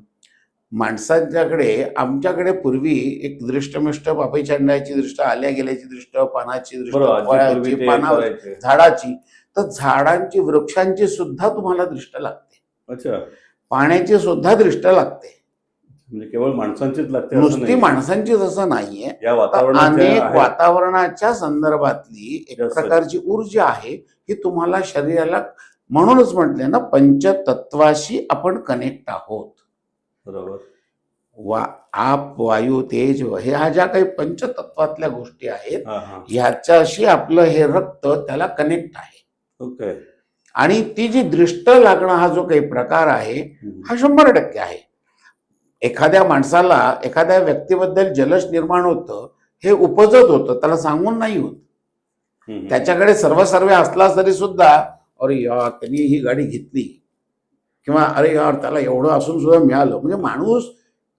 माणसांच्याकडे आमच्याकडे पूर्वी एक दृष्टमिष्ट बापईच्या अंड्याची दृष्ट, आल्या गेल्याची दृष्ट, पानाची दृष्ट, बरोबर. आजी फळाची, पूर्वी ते पानावर, करायचे. झाडाची. तर झाडांची वृक्षांची सुद्धा तुम्हाला दृष्ट लागते, अच्छा. पाण्याची सुद्धा दृष्ट लागते. म्हणजे केवळ माणसांचीच लागते असं नुसती नाही. माणसांचीच असं नाहीये. या तर वातावरणाच्या अनेक आहेत. वातावरणाच्या संदर्भातली एक Yes, प्रकारची ऊर्जा आहे ही तुम्हाला शरीराला, म्हणूनच म्हटले ना पंचतत्वाशी आपण कनेक्ट आहोत. बरोबर. आप वायू तेज ह्या ज्या काही पंचतत्वातल्या गोष्टी आहेत हा, हा. ह्याच्याशी आपलं हे रक्त त्याला कनेक्ट आहे. ओके. आणि ती जी दृष्ट लागणं हा जो काही प्रकार आहे हा 100% आहे. एखाद्या माणसाला एखाद्या व्यक्तीबद्दल जलश निर्माण होतं, हे उपजत होतं, त्याला सांगून नाही होत. त्याच्याकडे सर्व असला तरी सुद्धा अरे या त्यांनी ही गाडी घेतली, किंवा अरे यार त्याला एवढं असून सुद्धा मिळालं, म्हणजे माणूस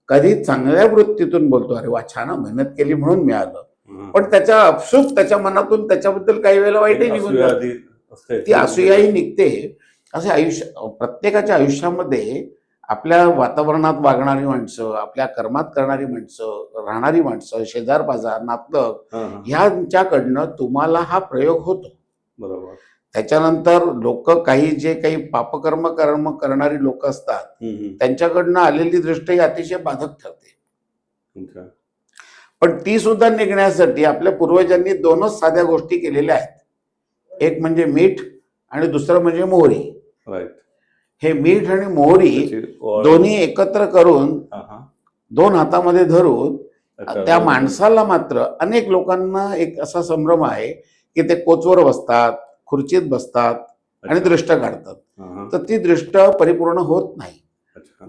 कधी चांगल्या वृत्तीतून बोलतो, अरे वा छान मेहनत केली म्हणून मिळालं, पण त्याच्या अफसूक त्याच्या मनातून त्याच्याबद्दल काही वेळेला वाईटही निघून जाते, ती असूयाही निघते. असे आयुष्य प्रत्येकाच्या आयुष्यामध्ये आपल्या वातावरणात वागणारी माणसं, आपल्या कर्मात करणारी माणसं, राहणारी माणसं, शेजार पाजार, नातलग ह्यांच्याकडनं तुम्हाला हा प्रयोग होतो. बरोबर. त्याच्यानंतर लोक काही जे काही पापकर्म करणारी लोक असतात त्यांच्याकडनं आलेली दृष्टी अतिशय बाधक ठरते. पण ती सुद्धा निघण्यासाठी आपल्या पूर्वजांनी दोनच साध्या गोष्टी केलेल्या आहेत. एक म्हणजे मीठ आणि दुसरं म्हणजे मोहरी. हे मीठ आणि मोहरी दोन्ही एकत्र करून दोन हातामध्ये धरून त्या माणसाला मात्र अनेक लोकांना एक असा संभ्रम आहे की ते कोचवर बसतात, खुर्चीत बसतात आणि दृष्ट काढतात, तर ती दृष्ट परिपूर्ण होत नाही.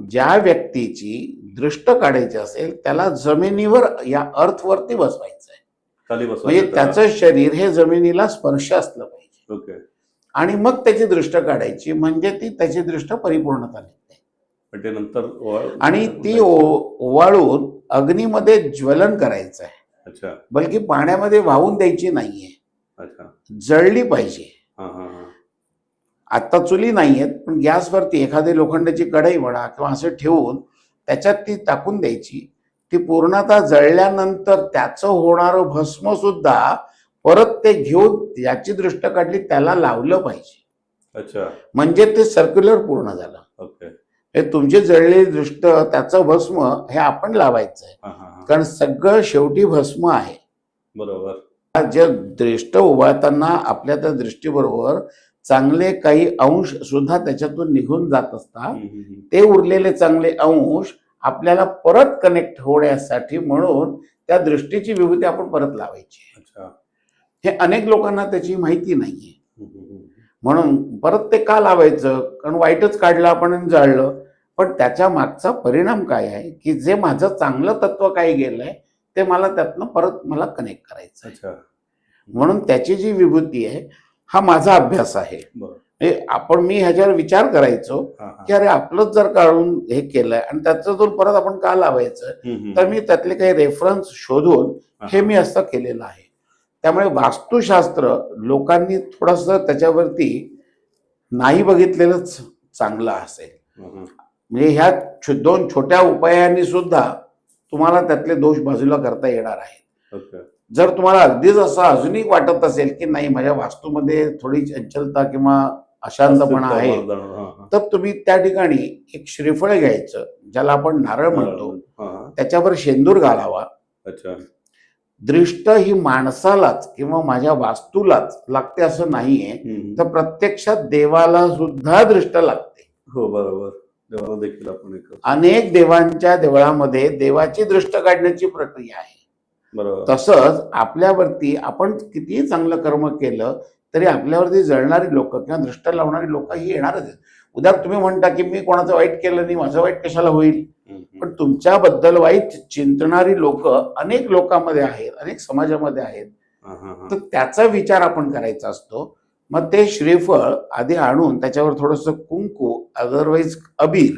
ज्या व्यक्तीची दृष्ट काढायची असेल त्याला जमिनीवर या अर्थवरती बसवायचं आहे, म्हणजे त्याचं शरीर हे जमिनीला स्पर्श असलं पाहिजे आणि मग त्याची दृष्ट काढायची, म्हणजे ती त्याची दृष्ट परिपूर्णता निघते. आणि ती ओवाळून अग्नीमध्ये ज्वलन करायचं आहे, बल्कि पाण्यामध्ये वाहून द्यायची नाहीये, जळली पाहिजे. आता चुली नाहीयेत, पण गॅसवरती एखादी लोखंडाची कढई म्हणा किंवा असं ठेवून त्याच्यात ती टाकून द्यायची. ती पूर्णतः जळल्यानंतर त्याचं होणारं भस्म सुद्धा परत ते घेऊन याची दृष्ट काढली त्याला लावलं पाहिजे, म्हणजे ते सर्क्युलर पूर्ण झालं. हे तुमची जळलेली दृष्ट, त्याचं भस्म हे आपण लावायचं आहे, कारण सगळं शेवटी भस्म आहे. बरोबर. जे दृष्ट उभारताना आपल्या त्या दृष्टीबरोबर चांगले काही अंश सुद्धा त्याच्यातून निघून जात असतात, ते उरलेले चांगले अंश आपल्याला परत कनेक्ट होण्यासाठी म्हणून त्या दृष्टीची विभूती आपण परत लावायची. हे अनेक लोकांना त्याची माहिती नाहीये, म्हणून परत ते का लावायचं, कारण वाईटच काढलं आपण आणि जाळलं, पण त्याच्या मागचा परिणाम काय आहे की जे माझं चांगलं तत्व काही गेलंय ते मला त्यातनं परत मला कनेक्ट करायचं. म्हणून त्याची जी विभूती आहे हा माझा अभ्यास आहे. मी ह्याच्यावर विचार करायचो की अरे आपलंच जर काढून हे केलंय आणि त्याचं जर परत आपण का लावायचं, तर मी त्यातले काही रेफरन्स शोधून हे मी असं केलेलं आहे. त्यामुळे वास्तुशास्त्र लोकांनी थोडस त्याच्यावरती नाही बघितलेलंच चांगलं असेल. म्हणजे ह्या दोन छोट्या उपायांनी सुद्धा तुम्हाला त्यातले दोष बाजूला करता येणार आहेत. जर तुम्हाला अगदीच असं अजूनही वाटत असेल की नाही माझ्या वास्तूमध्ये थोडी चंचलता किंवा अशांतपणा आहे, तर तुम्ही त्या ठिकाणी एक श्रीफळ घ्यायचं, ज्याला आपण नारळ म्हणतो, त्याच्यावर शेंदूर घालावा. दृष्ट ही माणसालाच किंवा माझ्या वास्तूलाच लागते असं नाहीये, तर प्रत्यक्षात देवाला सुद्धा दृष्ट लागते. हो बरोबर. देवाला देखील आपण अनेक देवांच्या देवळामध्ये देवाची दृष्ट काढण्याची प्रक्रिया आहे. तसंच आपल्यावरती आपण कितीही चांगलं कर्म केलं तरी आपल्यावरती जळणारी लोक किंवा दृष्ट लावणारी लोक ही येणारच आहेत. उद्या तुम्ही म्हणता की मी कोणाचं वाईट केलं नाही, माझं वाईट कशाला होईल, पण तुमच्याबद्दल वाईट चिंतणारी लोक अनेक लोकांमध्ये आहेत, अनेक समाजामध्ये आहेत. तर त्याचा विचार आपण करायचा असतो. मग ते श्रीफळ आधी आणून त्याच्यावर थोडस कुंकू, अदरवाईज अबीर,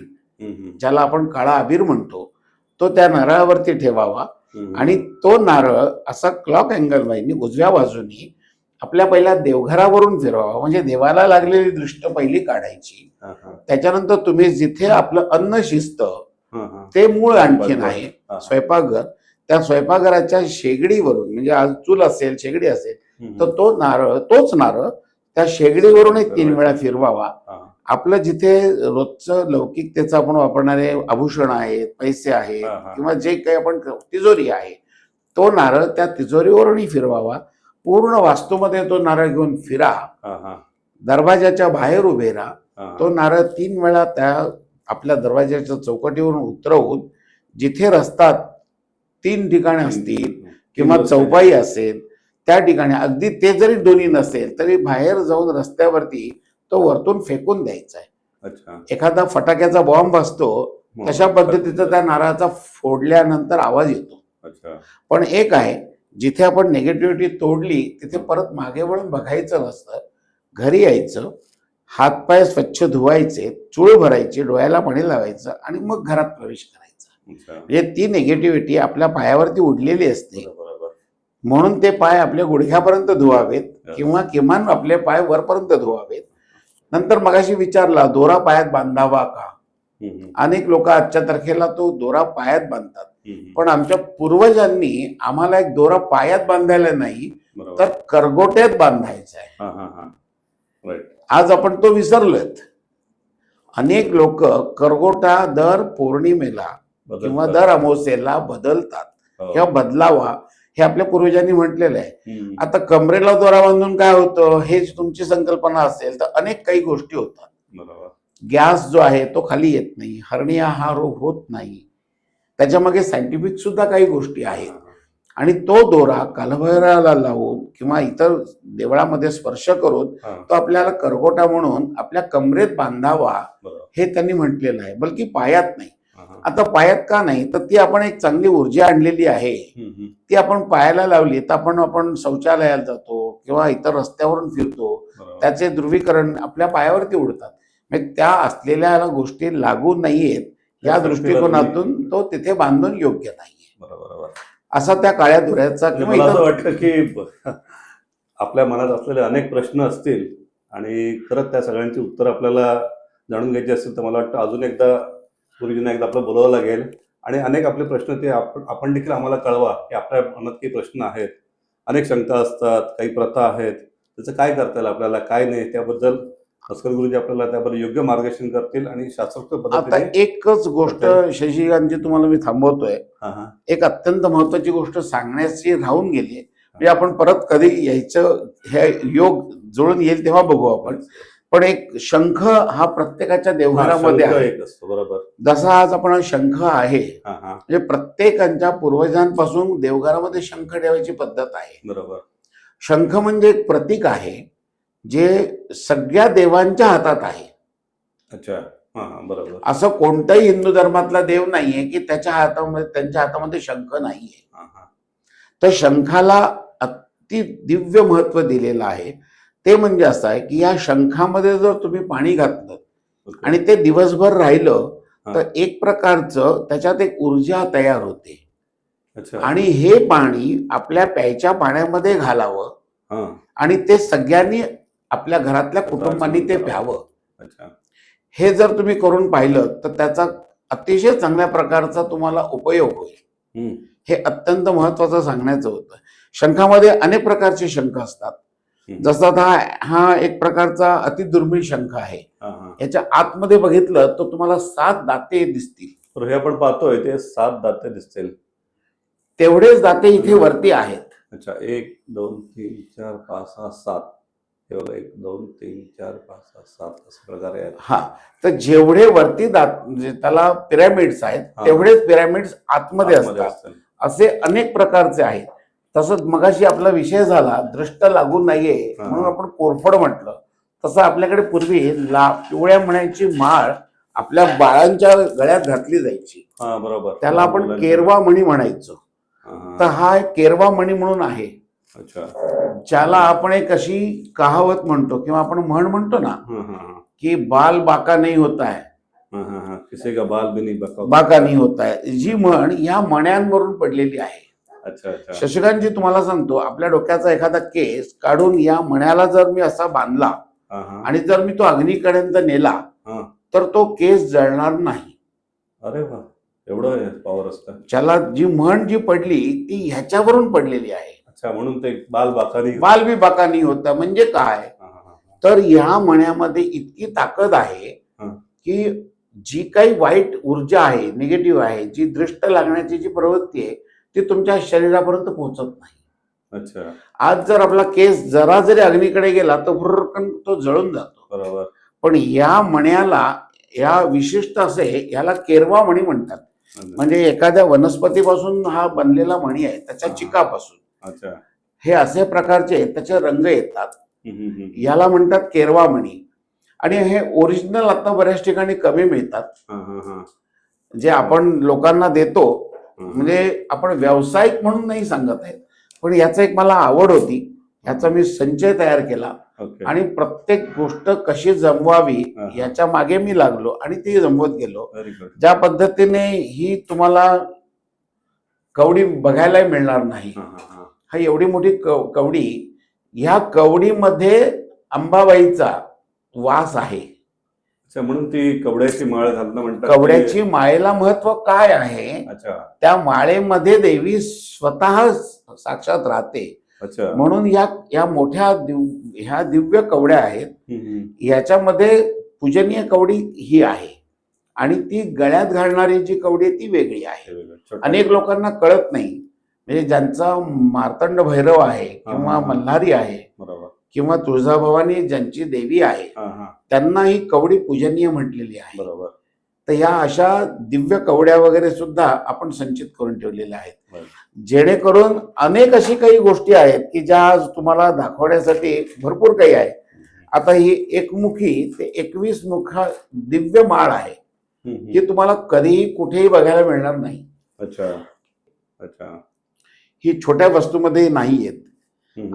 ज्याला आपण काळा अबीर म्हणतो, तो त्या नारळावरती ठेवावा आणि तो नारळ असा क्लॉक अँगल वाईनी उजव्या बाजूनी आपल्या पहिल्या देवघरावरून फिरवावा, म्हणजे देवाला लागलेली दृष्ट पहिली काढायची. त्याच्यानंतर तुम्ही जिथे आपलं अन्न शिजतं ते मूळ आणखीन आहे स्वयंपाकघर, त्या स्वयंपाकघराच्या शेगडीवरून, म्हणजे आज चूल असेल शेगडी असेल तर तो नारळ, तोच नारळ त्या शेगडीवरूनही 3 वेळा फिरवावा. आपलं जिथे रोजचं लौकिकतेचं आपण वापरणारे आभूषण आहेत, पैसे आहेत किंवा जे काही आपण तिजोरी आहे, तो नारळ त्या तिजोरीवरूनही फिरवावा. पूर्ण वास्तूमध्ये तो नारळ घेऊन फिरा, दरवाजाच्या बाहेर उभे राहा, तो नारळ 3 वेळा त्या आपल्या दरवाजाच्या चौकटीवरून उतरवून जिथे रस्त्यात 3 ठिकाणे असतील किंवा चौपाई असेल त्या ठिकाणी, अगदी ते जरी दोन्ही नसेल तरी बाहेर जाऊन रस्त्यावरती तो वरतून फेकून द्यायचा आहे. एखादा फटाक्याचा बॉम्ब असतो तशा पद्धतीचा त्या नारळाचा फोडल्यानंतर आवाज येतो. पण एक आहे, जिथे आपण निगेटिव्हिटी तोडली तिथे परत मागे वळून बघायचं नसतं, घरी यायचं, हातपाय स्वच्छ धुवायचे, चूळ भरायची, डोळ्याला पाणी लावायचं आणि मग घरात प्रवेश करायचा. अच्छा. म्हणजे ती निगेटिव्हिटी आपल्या पायावरती उडलेली असते. बरोबर. म्हणून ते पाय आपल्या गुडघ्यापर्यंत धुवावेत Yes. किंवा किमान आपले पाय वरपर्यंत धुवावेत. नंतर मगाशी विचारला दोरा पायात बांधावा का? अनेक लोक आजच्या तारखेला तो दोरा पायात बांधतात, पण आमच्या पूर्वजांनी आम्हाला एक दोरा पायात बांधायला नाही बरोबर. तर करगोट्यात बांधायचा आहे. हा हा हा. राईट. आज आपण तो विसरलोत. अनेक लोक करगोटा दर पौर्णिमेला किंवा दर अमावस्येला बदलतात. हो. किंवा बदलावा हे आपल्या पूर्वजांनी म्हटलेलं आहे. हम्म. आता कमरेला दोरा बांधून काय होतं हेच तुमची संकल्पना असेल तर अनेक काही गोष्टी होतात. बरोबर. गॅस जो आहे तो खाली येत नाही, हर्निया हा रोग होत नाही. त्याच्यामागे सायंटिफिक सुद्धा काही गोष्टी आहेत. आणि तो दोरा कालभैरवाला लावून किंवा इतर देवळामध्ये स्पर्श करून हा. तो आपल्याला करगोटा म्हणून आपल्या कमरेत बांधावा बरोबर. हे त्यांनी म्हटलेलं आहे, बल्कि पायात नाही. हा, हा. आता पायात का नाही तर ती आपण एक चांगली ऊर्जा आणलेली आहे, ती आपण पायाला लावली तर आपण शौचालयाला जातो किंवा इतर रस्त्यावरून फिरतो, बरोबर. त्याचे ध्रुवीकरण आपल्या पायावरती उडतात. म्हणजे त्या असलेल्या गोष्टी लागू नाहीयेत या त्या दृष्टिकोनातून तो तिथे बांधून योग्य नाहीये. बरोबर. असा त्या काळ्या दोऱ्याचा म्हणजे किंवा मला असं इतर वाटतं की आपल्या मनात असलेले अनेक प्रश्न असतील आणि खरंच त्या सगळ्यांची उत्तर आपल्याला जाणून घ्यायची असतील तर मला वाटतं अजून एकदा गुरुजींना एकदा आपलं बोलावं लागेल आणि अनेक आपले प्रश्न ते आपण देखील आम्हाला कळवा की आपल्या मनात काही प्रश्न आहेत, अनेक शंका असतात, काही प्रथा आहेत, त्याचं काय करता येईल आपल्याला, काय नाही, त्याबद्दल भास्कर गुरुजी आपल्याला त्याबद्दल योग्य मार्गदर्शन करतील आणि शास्त्रोक्त आता पद्धतीने. एकच गोष्ट शशिकांतजी तुम्हाला मी थांबवतोय. हा हा. एक अत्यंत महत्वाची गोष्ट सांगण्याची राहून गेली, म्हणजे आपण परत कधी यायचं हे योग जुळून येईल तेव्हा बघू आपण. पण एक शंख हा प्रत्येकाच्या देवघरामध्ये शंख आहे. एक असतो. बरोबर. जसा आज आपण शंख आहे, हा हा. म्हणजे प्रत्येकाच्या पूर्वजांपासून देवघरामध्ये शंख ठेवायची पद्धत आहे. बरोबर. शंख म्हणजे एक प्रतीक आहे जे सगळ्या देवांच्या हातात आहे. अच्छा. हा हा. बरोबर. असं कोणताही हिंदू धर्मातला देव नाहीये की त्यांच्या हातामध्ये शंख नाहीये. हा हा. तर शंखाला अति दिव्य महत्व दिलेलं आहे. ते म्हणजे असं आहे की या शंखामध्ये जर तुम्ही पाणी घातलं ओके. आणि ते दिवसभर राहिलं हा. तर एक प्रकारचं त्याच्यात एक ऊर्जा तयार होते. अच्छा. आणि हे पाणी आपल्या प्यायच्या पाण्यामध्ये घालावं हा. आणि ते सगळ्यांनी आपल्या घरातल्या कुटुंबांनी ते प्यावं. अच्छा. हे जर तुम्ही करून पाहिलं तर त्याचा अतिशय चांगल्या प्रकारचा तुम्हाला उपयोग होईल. हम्म. हे अत्यंत महत्वाचं सांगण्याचं होतं. शंखामध्ये अनेक प्रकारचे शंख असतात. जसा हा एक प्रकारचा अतिदुर्मिळ शंख आहे. हा हा. याच्या आतमध्ये बघितलं तर तुम्हाला 7 दाते दिसतील. तर हे आपण पाहतोय ते 7 दाते दिसतील. तेवढेच दाते इथे वरती आहेत. अच्छा. 1 2 3 4 5 6 7. हे बघा 1 2 3 4 5 6 7 अशा प्रकारे आहेत. हा. तर जेवढे वरती दात म्हणजे त्याला पिरॅमिड्स आहेत हा. तेवढेच पिरॅमिड्स आतमध्ये आतमध्ये असतात. असतील. असे अनेक प्रकारचे आहेत. तसंच मगाशी आपला विषय झाला दृष्ट लागू नाहीये हा. म्हणून आपण कोरफड म्हटलं. तसं आपल्याकडे पूर्वी पिवळ्या मण्याची माळ आपल्या बाळांच्या गळ्यात घातली जायची. हा. बरोबर. त्याला आपण केरवा मणी म्हणायचो. हा, हा. तर हा एक केरवा मणी म्हणून आहे, अच्छा. ज्याला आपण एक अशी कहावत म्हणतो किंवा आपण म्हण म्हणतो ना हा हा हा. की बाल बाका नाही होता है, हा हा हा. किसी का बाल भी नहीं बका. बाका नाही होता है, जी म्हण या मण्यांवरून पडलेली आहे. अच्छा अच्छा. शशिकांतजी तुम्हाला सांगतो, आपल्या डोक्याचा एखादा केस काढून या मण्याला जर मी असा बांधला हा हा. आणि जर मी तो अग्नीपर्यंत नेला हा. तर तो केस जळणार नाही. अरे वा. एवढं पॉवर असतं. ज्याला जी म्हण जी पडली ती ह्याच्यावरून पडलेली आहे. अच्छा. म्हणून ते बाल बाकानी. बाल बी बाका नाही होता म्हणजे काय, हा हा हा. तर ह्या मण्यामध्ये इतकी ताकद आहे हा. की जी काही वाईट ऊर्जा आहे, निगेटिव्ह आहे, जी दृष्ट लागण्याची जी प्रवृत्ती आहे ती तुमच्या शरीरापर्यंत पोहोचत नाही. अच्छा. आज जर आपला केस जरा जरी अग्नीकडे गेला तर भुर्रकन तो जळून जातो. बरोबर. पण या मण्याला या विशिष्ट असे याला केरवा मणी म्हणतात. म्हणजे एखाद्या वनस्पतीपासून हा बनलेला मणी आहे, त्याच्या चिकापासून. अच्छा. हे असे प्रकारचे त्याचे रंग येतात, हम्म. याला म्हणतात केरवा मणी. आणि हे ओरिजिनल आता बऱ्याच ठिकाणी कमी मिळतात, हा हा हा. जे आपण लोकांना देतो. हा. म्हणजे आपण व्यावसायिक म्हणून नाही सांगत आहे, पण याचं एक मला आवड होती. ह्याचा मी संचय तयार केला ओके. आणि प्रत्येक गोष्ट कशी जमवावी हा. याच्या मागे मी लागलो आणि ती जमवत गेलो. Very good. ज्या पद्धतीने ही तुम्हाला कवडी बघायला मिळणार नाही. हा एवढी मोठी कवडी, ह्या कवडीमध्ये अंबाबाईचा वास आहे. अच्छा, म्हणून ती कवड्याची माळ घालणं म्हणतात. कवड्याची माळेला महत्व काय आहे? अच्छा त्या माळेमध्ये देवी स्वतः साक्षात राहते. अच्छा. म्हणून या मोठ्या ह्या दिव्य कवड्या आहेत. याच्यामध्ये पूजनीय कवडी ही आहे आणि ती गळ्यात घालणारी जी कवडी आहे ती वेगळी आहे. अनेक लोकांना कळत नाही, म्हणजे ज्यांचा मार्तंड भैरव आहे किंवा मल्हारी आहे बरोबर किंवा तुळजाभवानी ज्यांची देवी आहे त्यांना ही कवडी पूजनीय म्हटलेली आहे. बरोबर. तर ह्या अशा दिव्य कवड्या वगैरे सुद्धा आपण संचित करून ठेवलेल्या आहेत, जेणेकरून अनेक अशी काही गोष्टी आहेत की ज्या आज तुम्हाला दाखवण्यासाठी भरपूर काही आहे. आता ही एकमुखी ते 21 मुखा दिव्य माळ आहे, ही तुम्हाला कधीही कुठेही बघायला मिळणार नाही. अच्छा अच्छा. ही छोट्या वस्तूमध्ये नाही येत.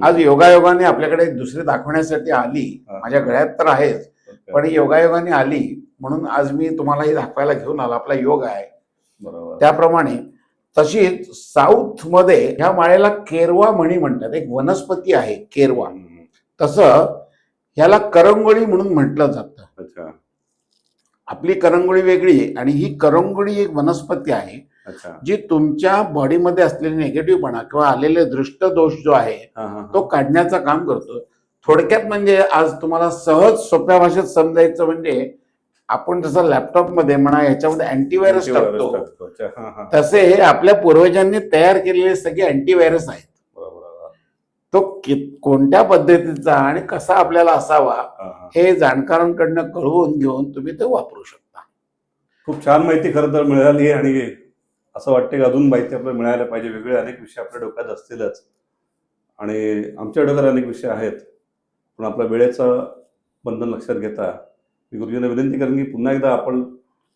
आज योगायोगाने आपल्याकडे दुसरी दाखवण्यासाठी आली, माझ्या गळ्यात तर आहेच, पण योगायोगाने आली म्हणून आज मी तुम्हाला ही दाखवायला घेऊन आलो. आपला योग आहे. बरोबर. त्याप्रमाणे तशीच साऊथ मध्ये ह्या माळेला केरवा म्हणी म्हणतात. एक वनस्पती आहे केरवा, तसं ह्याला करंगोळी म्हणून म्हटलं जातं. अच्छा आपली करंगोळी वेगळी आणि ही करंगोळी एक वनस्पती आहे अच्छा. जी तुमच्या बॉडीमध्ये असलेले निगेटिव्हपणा किंवा आलेले दृष्ट दोष जो आहे तो काढण्याचं काम करतो. थोडक्यात म्हणजे आज तुम्हाला सहज सोप्या भाषेत समजायचं म्हणजे आपण जसं लॅपटॉप मध्ये म्हणा याच्यामध्ये अँटीव्हायरस टाकतो, तसे हे आपल्या पूर्वजांनी तयार केलेले सगळे अँटीव्हायरस आहेत. तो कोणत्या पद्धतीचा आणि कसा आपल्याला असावा हे जाणकारांकडनं कळवून घेऊन तुम्ही ते वापरू शकता. खूप छान माहिती खरं तर मिळाली आणि असं वाटतं की अजून माहिती आपल्याला मिळायला पाहिजे. वेगळे अनेक विषय आपल्या डोक्यात असतीलच आणि आमच्या डोक्यात अनेक विषय आहेत, पण आपल्या वेळेचं बंधन लक्षात घेता मी गुरुजींना विनंती करेन की पुन्हा एकदा आपण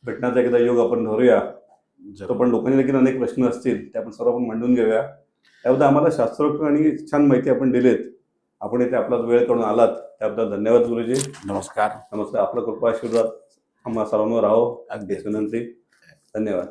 भेटण्याचा एकदा योग आपण धरूया. तो पण लोकांनी देखील अनेक प्रश्न असतील ते आपण सर्व आपण मांडून घेऊया. त्याबद्दल आम्हाला शास्त्रोक्त आणि छान माहिती आपण दिलीत. आपण इथे आपला वेळ करून आलात त्याबद्दल धन्यवाद गुरुजी. नमस्कार. नमस्कार. आपला कृपा आशीर्वाद आम्हा सर्वांवर राहो अगदी विनंती. धन्यवाद.